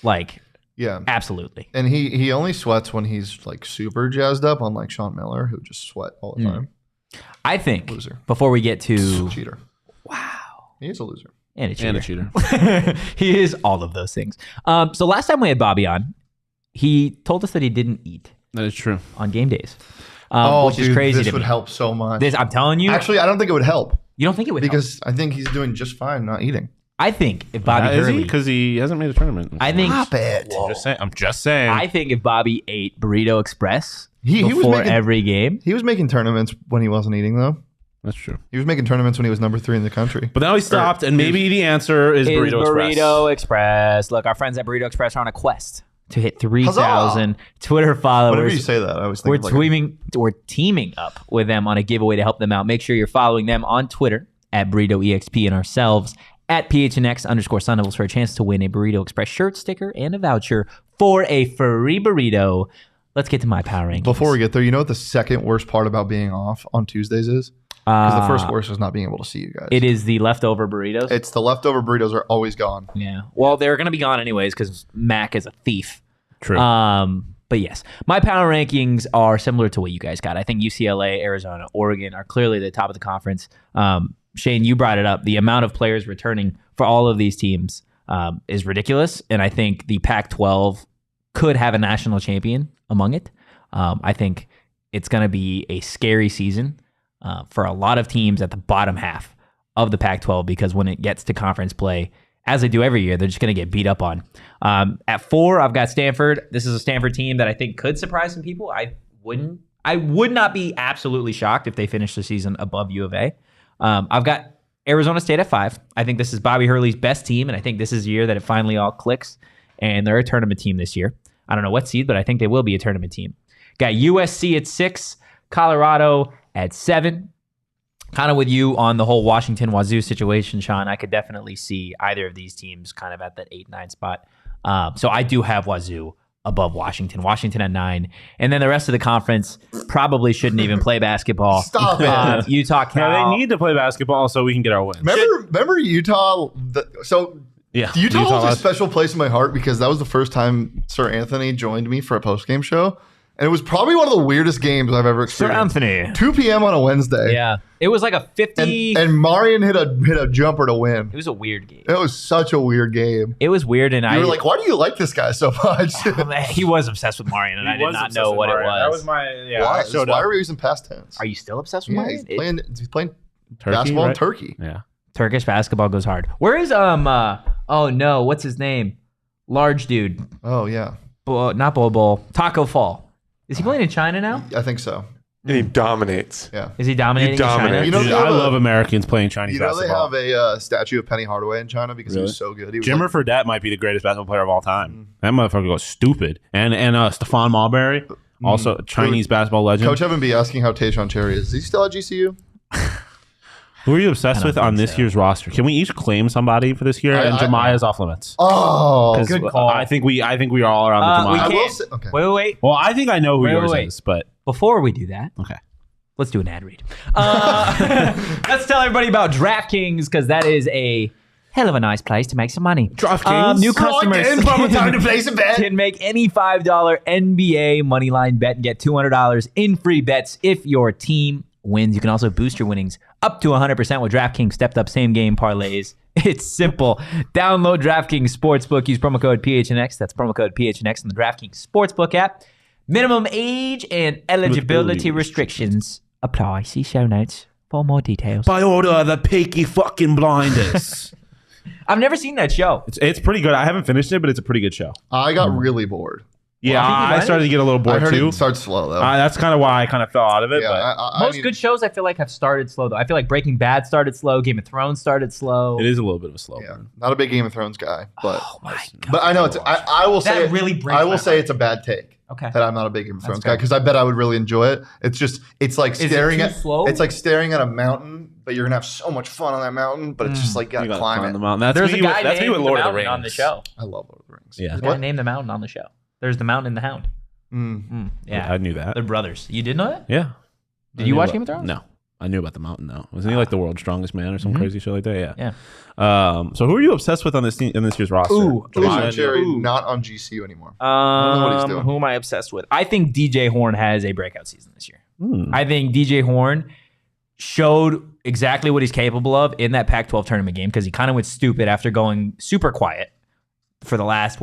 Like, yeah, absolutely. And he only sweats when he's like super jazzed up, unlike Sean Miller, who just sweat all the time. I think Loser. Before we get to Cheater. Wow. He is a loser. And a cheater. He is all of those things. So last time we had Bobby on, he told us that he didn't eat That is true. on game days, which is dude, crazy This to would me. help so much. I'm telling you. Actually, I don't think it would help you don't think it would help? because I think he's doing just fine not eating. I think if Bobby Hurley, Because he hasn't made a tournament. I think Stop it. I'm just saying. I think if Bobby ate Burrito Express He was before making- every game, He was making tournaments when he wasn't eating, though. That's true. He was making tournaments when he was number 3 in the country. But now he stopped, and maybe the answer is Burrito Express. Burrito Express. Look, our friends at Burrito Express are on a quest to hit 3,000 Twitter followers. Whenever you say that, I was thinking We're teaming up with them on a giveaway to help them out. Make sure you're following them on Twitter at BurritoEXP and ourselves at PHNX_Sun Devils for a chance to win a Burrito Express shirt, sticker, and a voucher for a free burrito. Let's get to my power rankings. Before we get there, you know what the second worst part about being off on Tuesdays is? Because the first worst is not being able to see you guys. It is the leftover burritos. It's the leftover burritos are always gone. Yeah. Well, they're going to be gone anyways because Mac is a thief. True. But yes, my power rankings are similar to what you guys got. I think UCLA, Arizona, Oregon are clearly the top of the conference. Shane, you brought it up. The amount of players returning for all of these teams is ridiculous. And I think the Pac-12 could have a national champion among it. I think it's going to be a scary season for a lot of teams at the bottom half of the Pac-12 because when it gets to conference play, as they do every year, they're just going to get beat up on. At 4, I've got Stanford. This is a Stanford team that I think could surprise some people. I would not be absolutely shocked if they finish the season above U of A. I've got Arizona State at 5. I think this is Bobby Hurley's best team, and I think this is the year that it finally all clicks, and they're a tournament team this year. I don't know what seed, but I think they will be a tournament team. Got USC at 6, Colorado at 7. Kind of with you on the whole Washington-Wazoo situation, Shawn. I could definitely see either of these teams kind of at that 8-9 spot. So I do have Wazoo above Washington. Washington at 9. And then the rest of the conference probably shouldn't even play basketball. Stop it. Utah, Cal. Yeah, they need to play basketball so we can get our wins. Remember Utah? Utah holds a special place in my heart because that was the first time Sir Anthony joined me for a post-game show. And it was probably one of the weirdest games I've ever experienced. Sir Anthony. 2 p.m. on a Wednesday. Yeah. It was like a 50. And Marion hit a jumper to win. It was a weird game. It was such a weird game. It was weird. And you were like, why do you like this guy so much? He was obsessed with Marion, and I did not know what it was. That was my, Why are we using past tense? Are you still obsessed with Marion? He's playing Turkey, basketball in right? Turkey. Yeah. Turkish basketball goes hard. Where is, oh no, what's his name? Large dude. Oh, yeah. Not Bol. Taco Fall. Is he playing in China now? I think so. And he dominates. Yeah. Is he dominating in China? You know, Dude, I love Americans playing Chinese basketball. they have a statue of Penny Hardaway in China because he was so good. He was Jimmer Fredette might be the greatest basketball player of all time. That motherfucker goes stupid. And Stephon Marbury, also a Chinese basketball legend. Coach Evan B asking how Tayshaun Cherry is. Is he still at GCU? Who are you obsessed with on this year's roster? Can we each claim somebody for this year? And Jamiya's off limits. Oh, good call. I think we are all around the Jamiya. I will say, okay. Wait. Well, I think I know who yours is, but Before we do that, okay. let's do an ad read. Let's tell everybody about DraftKings because that is a hell of a nice place to make some money. DraftKings. New customers time to place a bet. can make any $5 NBA moneyline bet and get $200 in free bets if your team wins. You can also boost your winnings up to 100% with DraftKings stepped up same game parlays. It's simple. Download DraftKings Sportsbook. Use promo code PHNX. That's promo code PHNX in the DraftKings Sportsbook app. Minimum age and eligibility restrictions apply. See show notes for more details. By order of the Peaky fucking Blinders. I've never seen that show. It's pretty good. I haven't finished it, but it's a pretty good show. I got really bored. Yeah, Well, I started to get a little I bored heard too. it starts slow though. That's kind of why I kind of fell out of it. yeah, But Most good shows I feel like have started slow though. I feel like Breaking Bad started slow. Game of Thrones started slow. it is a little bit of a slow Yeah, burn. not a big Game of Thrones guy, but Oh my god. but I know it's. I will say That really breaks I my will say heart. it's a bad take. Okay. That I'm not a big Game of Thrones guy fair. because I bet I would really enjoy it. It's like it staring too at slow? It's like staring at a mountain, but you're gonna have so much fun on that mountain. But it's just like You gotta gotta climb climb it. the mountain. That's There's me a guy that's me named with the Lord of the mountain Rings on the show. I love Lord of the Rings. Yeah. There's a guy named the mountain on the show. There's the mountain and the hound. Yeah. I knew that. They're brothers. You did know that? Yeah. Did you watch Game of Thrones? No. I knew about the mountain though. Wasn't he like the world's strongest man or some crazy shit like that? Yeah. Yeah. So who are you obsessed with on this year's roster? Tayshaun Cherry not on GCU anymore. I don't know what he's doing. Who am I obsessed with? I think DJ Horn has a breakout season this year. I think DJ Horn showed exactly what he's capable of in that Pac-12 tournament game because he kind of went stupid after going super quiet for the last,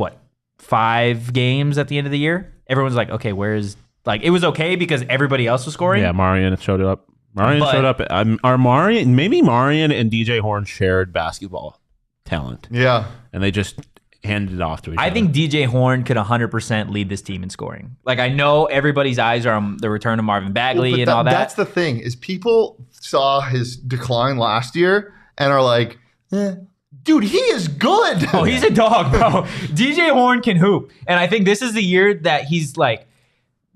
5 games at the end of the year. Everyone's like, okay, where's... Like, it was okay because everybody else was scoring. Yeah, Marion showed up. Maybe Marion and DJ Horn shared basketball talent. Yeah. And they just handed it off to each other. I think DJ Horn could 100% lead this team in scoring. Like, I know everybody's eyes are on the return of Marvin Bagley and all that. That's the thing is people saw his decline last year and are like, dude, he is good. Oh, he's a dog, bro. DJ Horn can hoop. And I think this is the year that he's like,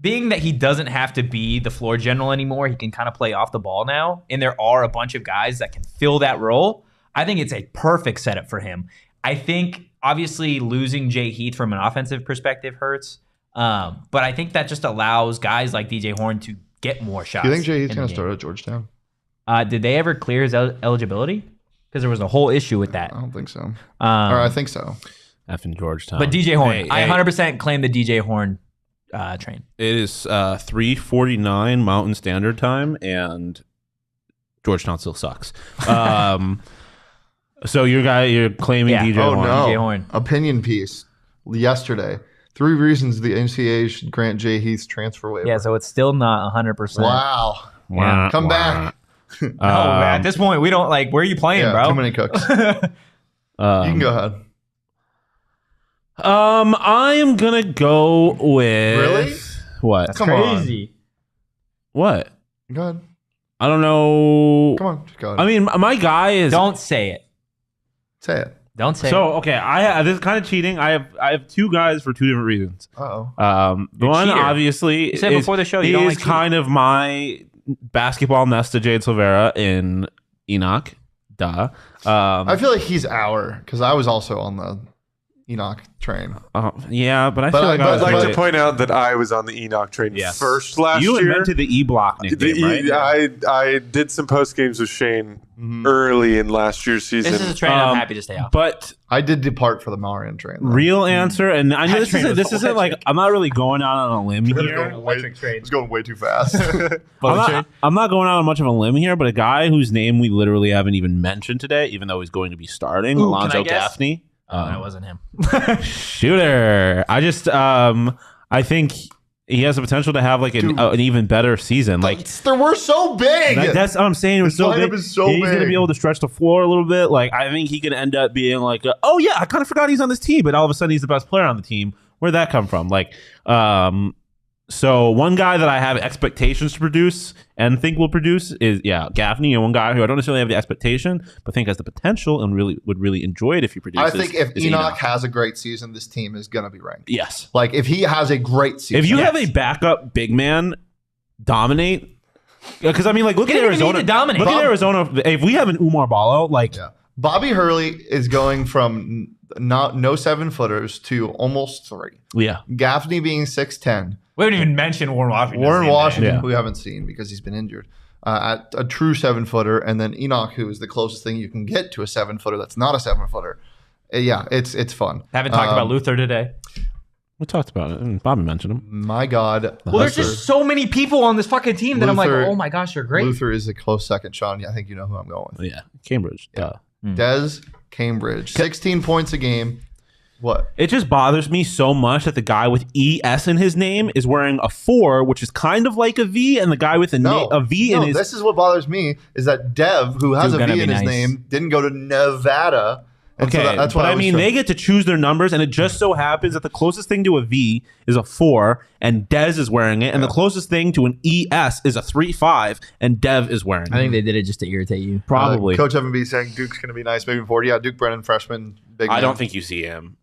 being that he doesn't have to be the floor general anymore, he can kind of play off the ball now. And there are a bunch of guys that can fill that role. I think it's a perfect setup for him. I think, obviously, losing Jay Heath from an offensive perspective hurts. But I think that just allows guys like DJ Horn to get more shots. Do you think Jay Heath's in going the to start game. at Georgetown? Did they ever clear his eligibility? Because there was a whole issue with that. I don't think so. Or I think so. Effing Georgetown. But DJ Horn, Hey, I 100% claim the DJ Horn train. It is 3:49 Mountain Standard Time, and Georgetown still sucks. So you're claiming Yeah. DJ Oh Horn. no! DJ Horn. Opinion piece yesterday. 3 reasons the NCAA should grant Jay Heath's transfer waiver. Yeah, so it's still not 100%. Wow. Yeah. Come back. No, at this point, we don't like. Where are you playing, bro? Too many cooks. You can go ahead. I am gonna go with Really? What? That's Come crazy. What? Go ahead. I don't know. Come on. Just go ahead. I mean, my guy is. Don't say it. Say it. Don't say So it. okay, this is kind of cheating. I have 2 guys for 2 different reasons. Uh-oh. The one cheater. obviously You said before the show you he don't is like cheating. kind of my basketball Nesta Jade Silvera in Enoch. Duh. I feel like he's our, because I was also on the Enoch train. Yeah, but I But feel like I- I I'd was like really- to point out that I was on the Enoch train Yes. first last You year. invented the E-Block nickname, right? I did some post games with Shane early in last year's season. This is a train I'm happy to stay off. But I did depart for the Marion train. though. real answer, and I know That this train isn't, was this isn't like electric. I'm not really going out on a limb It was here. going way- it was going way too fast. I'm not going out on much of a limb here, but a guy whose name we literally haven't even mentioned today, even though he's going to be starting, Ooh, Alonzo can I guess? Gaffney. That wasn't him. Shooter. I just I think he has the potential to have like an even better season. Like We're so big. that's what I'm saying. It was This so lineup big. is so He's going to big. be able to stretch the floor a little bit. Like I think he can end up being like, oh yeah, I kind of forgot he's on this team, but all of a sudden he's the best player on the team. Where'd that come from? Like, so one guy that I have expectations to produce and think will produce is Gaffney, and one guy who I don't necessarily have the expectation, but think has the potential and would really enjoy it if he I produces. think if is Enoch has a great season, this team is going to be ranked. yes. Like if he has a great season. If you have a backup big man dominate, because I mean, like, look at You don't even Arizona. need to dominate. Look at Arizona. If we have an Umar Ballo, like, Yeah. Bobby Hurley is going from no 7-footers to almost 3. yeah, Gaffney being 6'10". We haven't even mentioned Warren Washington. Warren Washington, Yeah. who we haven't seen because he's been injured, at a true 7-footer, and then Enoch, who is the closest thing you can get to a 7-footer that's not a 7-footer. Yeah, it's fun. Haven't talked about Luther today. we talked about it, and Bobby mentioned him. My God. Well, there's just so many people on this fucking team that I'm Luther- like, oh my gosh, you're great. Luther is a close second. Sean, I think you know who I'm going with. Yeah, Cambridge. Yeah. Duh. Des Cambridge, 16 points a game. What? It just bothers me so much that the guy with ES in his name is wearing a 4, which is kind of like a V, and the guy with a V in his. This is what bothers me is that Dev, who has Dude, a gonna V in be his nice. name, didn't go to Nevada. And so Okay, that's but what I mean, they get to choose their numbers, and it just so happens that the closest thing to a V is a 4, and Dez is wearing it, and the closest thing to an ES is a 3-5, and Dev is wearing it. I think they did it just to irritate you. Probably. Coach Evan B saying Duke's going to be nice moving forward. Yeah, Duke Brennan, freshman, big I man. don't think you see him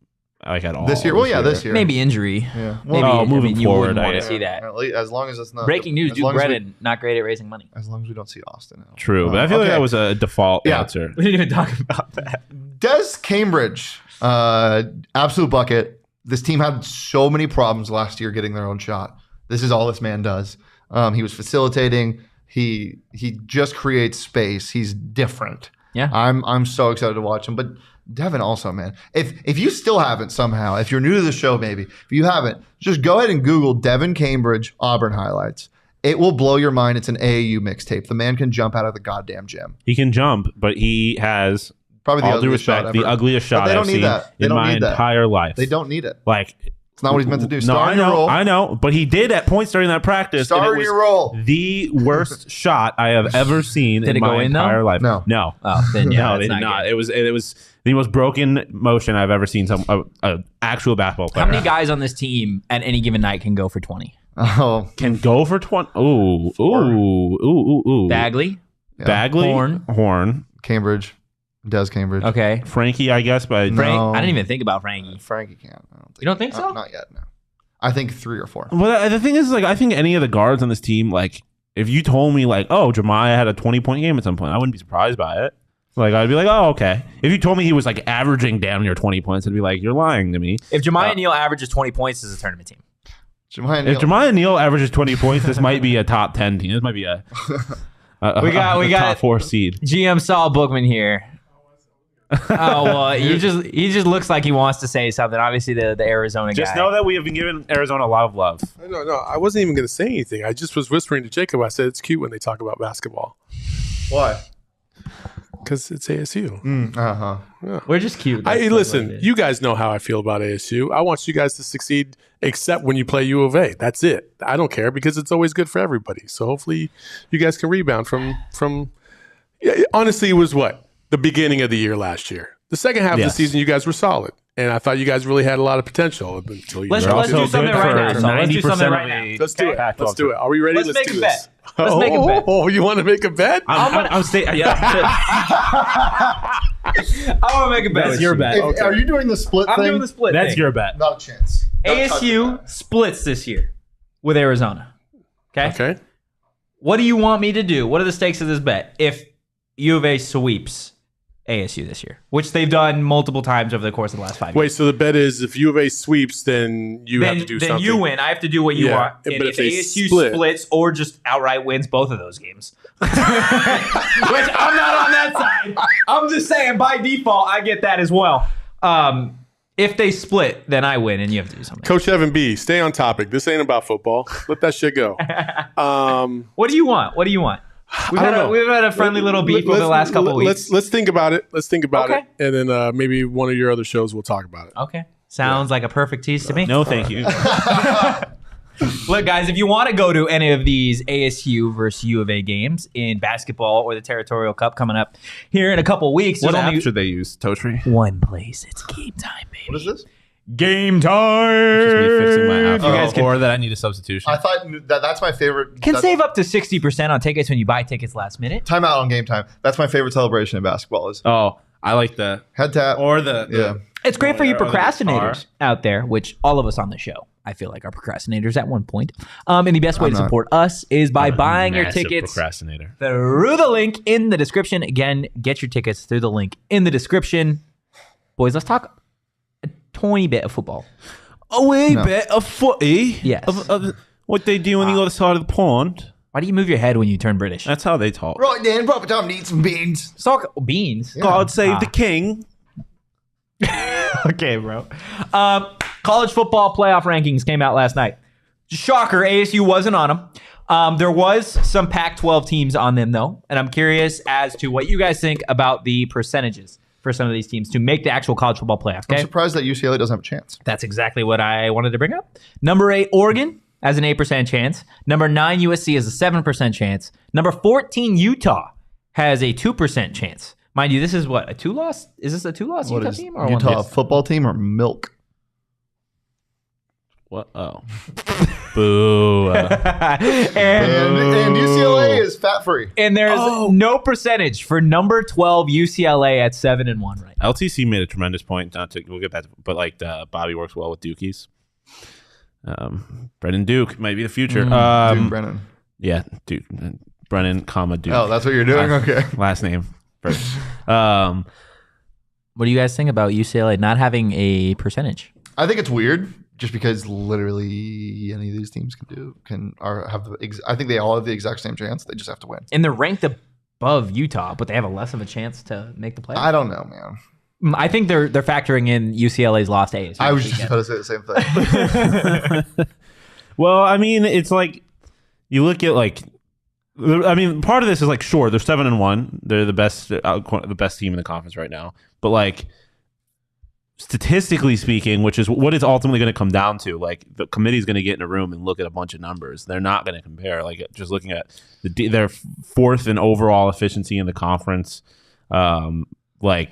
like at all this year. Well, yeah, this year. Maybe injury. Yeah. Maybe, Well, moving you forward, wouldn't want I- to see that. As long as it's not Breaking news: as Duke long as we- Brennan not great at raising money. As long as we don't see Austin. Now. True, but I feel like Okay. that was a default Yeah. answer. We didn't even talk about that. Des Cambridge, absolute bucket. This team had so many problems last year getting their own shot. This is all this man does. He was facilitating. He just creates space. He's different. Yeah. I'm so excited to watch him. But Devin also, man. If you still haven't somehow, if you're new to the show, maybe if you haven't, just go ahead and Google Devin Cambridge Auburn highlights. It will blow your mind. It's an AAU mixtape. The man can jump out of the goddamn gym. He can jump, but he has Probably the all due ugliest shot respect, the ever. ugliest But shot they don't I've need seen that. They in don't my need that. entire life. They don't need it. Like, It's not what he's meant to do. no, Star I in your know, role. I know, but he did at points during that practice. Star and it in was your role. The worst shot I have ever seen Did in it go my in, though? entire life. No. no, Oh, then yeah, no, that's they did not. good. It was the most broken motion I've ever seen. A actual basketball player How many guys on this team at any given night can go for 20? Oh, can go for 20? Ooh. Bagley. yeah. Bagley, Horn. Cambridge, Des Cambridge. Okay. Frankie, I guess, but No. Frank. I didn't even think about Frankie. Frankie can't. I don't think. You don't think so? Not yet. No. I think 3 or 4. Well, the thing is, like, I think any of the guards on this team, like, if you told me, like, oh, Jamiya had a 20-point game at some point, I wouldn't be surprised by it. Like, I'd be like, oh, okay. If you told me he was, like, averaging damn near 20 points, I'd be like, you're lying to me. If Jamiya Neal averages 20 points, this is a tournament team. Jamiya Neal. If Jamiya Neal averages 20 points, this might be a top 10 team. This might be a We got top 4 seed. GM Saul Bookman here. Oh well, he just looks like he wants to say something. Obviously, the Arizona Just guy. know that we have been giving Arizona a lot of love. No, I wasn't even going to say anything. I just was whispering to Jacob. I said it's cute when they talk about basketball. Why? Because it's ASU. Uh-huh. We're just cute. That's Hey, what listen, it is. you guys know how I feel about ASU. I want you guys to succeed, except when you play U of A. That's it. I don't care because it's always good for everybody. So hopefully you guys can rebound from yeah, honestly, it was the beginning of the year last year. The second half of the season, you guys were solid. And I thought you guys really had a lot of potential until you Let's do something right now. So let's do something right now. Let's do it. Let's do it. Are we ready? Let's make do a this. bet. Let's make a bet. Oh, you want to make a bet? I'm saying, yeah. I want to make a bet. That's your bet. If- Are you doing the split I'm thing? doing the split That's thing. your bet. Not a chance. Not touching ASU that. splits this year with Arizona. Okay? Okay. What do you want me to do? What are the stakes of this bet if U of A sweeps ASU this year, which they've done multiple times over the course of the last 5 years? Wait, so the bet is if U of A sweeps, then you have to do then something. you win. I have to do what you Yeah, want. but And if if they ASU split- splits or just outright wins both of those games, which I'm not on that side. I'm just saying by default, I get that as well. If they split, then I win and you have to do something. Coach Evan B, stay on topic. This ain't about football. Let that shit go. What do you want? What do you want? We've had a friendly little beef over the last couple of weeks. Let's think about it. Let's think about Okay. it. And then maybe one of your other shows we'll talk about it. Okay. Sounds like a perfect tease to me. No, thank you. Look, guys, if you want to go to any of these ASU versus U of A games in basketball or the Territorial Cup coming up here in a couple weeks, What there's app only should they use? Totri? one place. It's game time, baby. What is this? Game time. Just me fixing my app. You guys can, Or that I need a substitution. I thought that's my favorite. can that's- save up to 60% on tickets when you buy tickets last minute. Time out on game time. That's my favorite celebration in basketball is Oh, I like the head tap. or the Yeah. It's great for you Or the procrastinators out there, which all of us on the show, I feel like, are procrastinators at one point. And the best way I'm to not. support us is by buying your massive tickets procrastinator. through the link in the description. Again, get your tickets through the link in the description. Boys, let's talk a tiny bit of football. A wee No. bit of footy. Yes. Of what they do on the other side of the pond. Why do you move your head when you turn British? That's how they talk. Right then, proper time to eat some beans. Let's talk beans. God save the king. Okay, bro. College football playoff rankings came out last night. Shocker, ASU wasn't on them. There was some Pac-12 teams on them, though, and I'm curious as to what you guys think about the percentages for some of these teams to make the actual college football playoff. I'm Okay, surprised that UCLA doesn't have a chance. that's exactly what I wanted to bring up. Number 8, Oregon has an 8% chance. Number 9, USC has a 7% chance. Number 14, Utah has a 2% chance. Mind you, this is what, a 2-loss? Is this a 2-loss What Utah is team or a Utah 1-loss? football team or milk? What? Oh. Boo. and And UCLA is fat free. And there's no percentage for number 12 UCLA at 7-1 right now. LTC made a tremendous point. Not to, we'll get back to, but like Bobby works well with Dukies. Brennan Duke might be the future. Dude, Brennan. Yeah, Duke. Brennan, Duke. Oh, that's what you're doing? Okay. Last name first. What do you guys think about UCLA not having a percentage? I think it's weird just because literally any of these teams I think they all have the exact same chance. They just have to win. And they're ranked above Utah, but they have a less of a chance to make the playoffs. I don't know, man. I think they're factoring in UCLA's lost ASU. I was just about to say the same thing. Well, I mean, it's like you look at like. I mean, part of this is like, sure, they're 7-1. They're the best team in the conference right now. But like, statistically speaking, which is what it's ultimately going to come down to, like the committee is going to get in a room and look at a bunch of numbers. They're not going to compare. Like just looking at their fourth in overall efficiency in the conference. Like,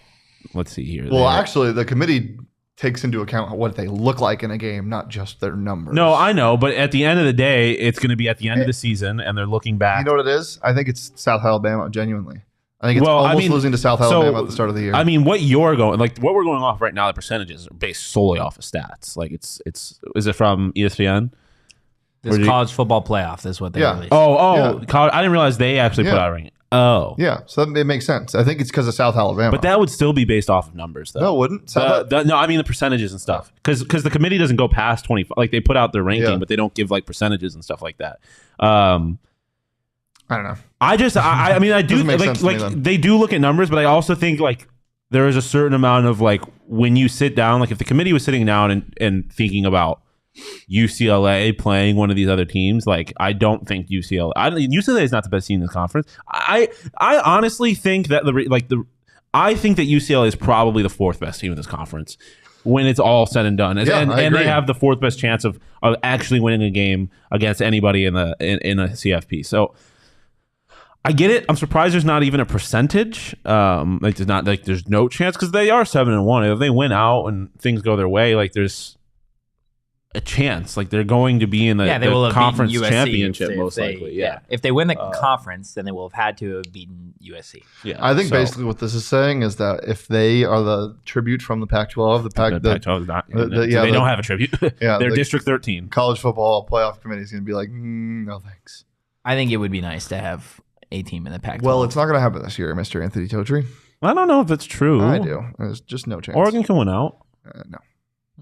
let's see here. Well, actually, the committee takes into account what they look like in a game, not just their numbers. No, I know, but at the end of the day, it's going to be at the end of the season, and they're looking back. You know what it is? I think it's South Alabama, genuinely. I think it's almost losing to South Alabama at the start of the year. I mean, what we're going off right now, the percentages are based solely off of stats. Like is it from ESPN? This college football playoff is what they released. Oh, Yeah. I didn't realize they actually put out a ranking. Oh. Yeah, so it makes sense. I think it's because of South Alabama. But that would still be based off of numbers, though. No, it wouldn't. No, I mean the percentages and stuff. Because the committee doesn't go past 25. Like, they put out their ranking, but they don't give, like, percentages and stuff like that. I don't know. I mean, I do, Doesn't make sense to me, like then. they do look at numbers, but I also think, like, there is a certain amount of, like, when you sit down, like, if the committee was sitting down and thinking about UCLA playing one of these other teams. Like, I don't think UCLA is not the best team in this conference. I honestly think that I think that UCLA is probably the 4th best team in this conference when it's all said and done. And they have the 4th best chance of actually winning a game against anybody in a CFP. So I get it. I'm surprised there's not even a percentage. There's no chance, because they are 7-1. If they win out and things go their way, like, there's a chance. Like, they're going to be in the conference championship most likely. Yeah. If they win the conference, then they will have had to have beaten USC. Yeah. I think basically what this is saying is that if they are the tribute from the Pac-12, the Pac-12 is not. They don't have a tribute. Yeah, they're District 13. College football playoff committee is going to be like, no thanks. I think it would be nice to have a team in the Pac-12. Well, it's not going to happen this year, Mr. Anthony Totri. I don't know if it's true. I do. There's just no chance. Oregon can win out. No.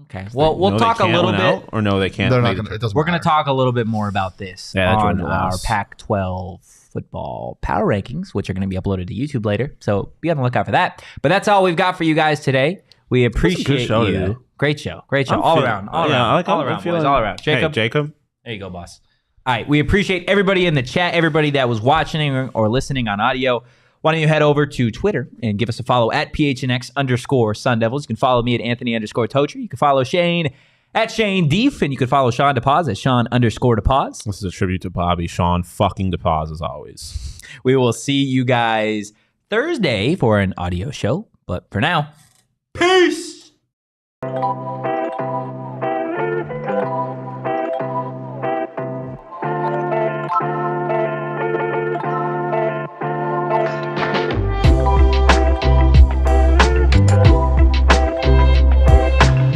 Okay. Well, we'll talk a little bit. Or no, they can't. They're not gonna, we're going to talk a little bit more about this on our Pac-12 football power rankings, which are going to be uploaded to YouTube later. So be on the lookout for that. But that's all we've got for you guys today. We appreciate you. Great show. All around, boys. Jacob. There you go, boss. All right. We appreciate everybody in the chat, everybody that was watching or listening on audio. Why don't you head over to Twitter and give us a follow at PHNX_Sun Devils. You can follow me at Anthony_Totri. You can follow Shane at Shane Deef, and you can follow Shawn DePaz at Shawn_DePaz. This is a tribute to Bobby. Shawn fucking DePaz, as always. We will see you guys Thursday for an audio show. But for now, peace!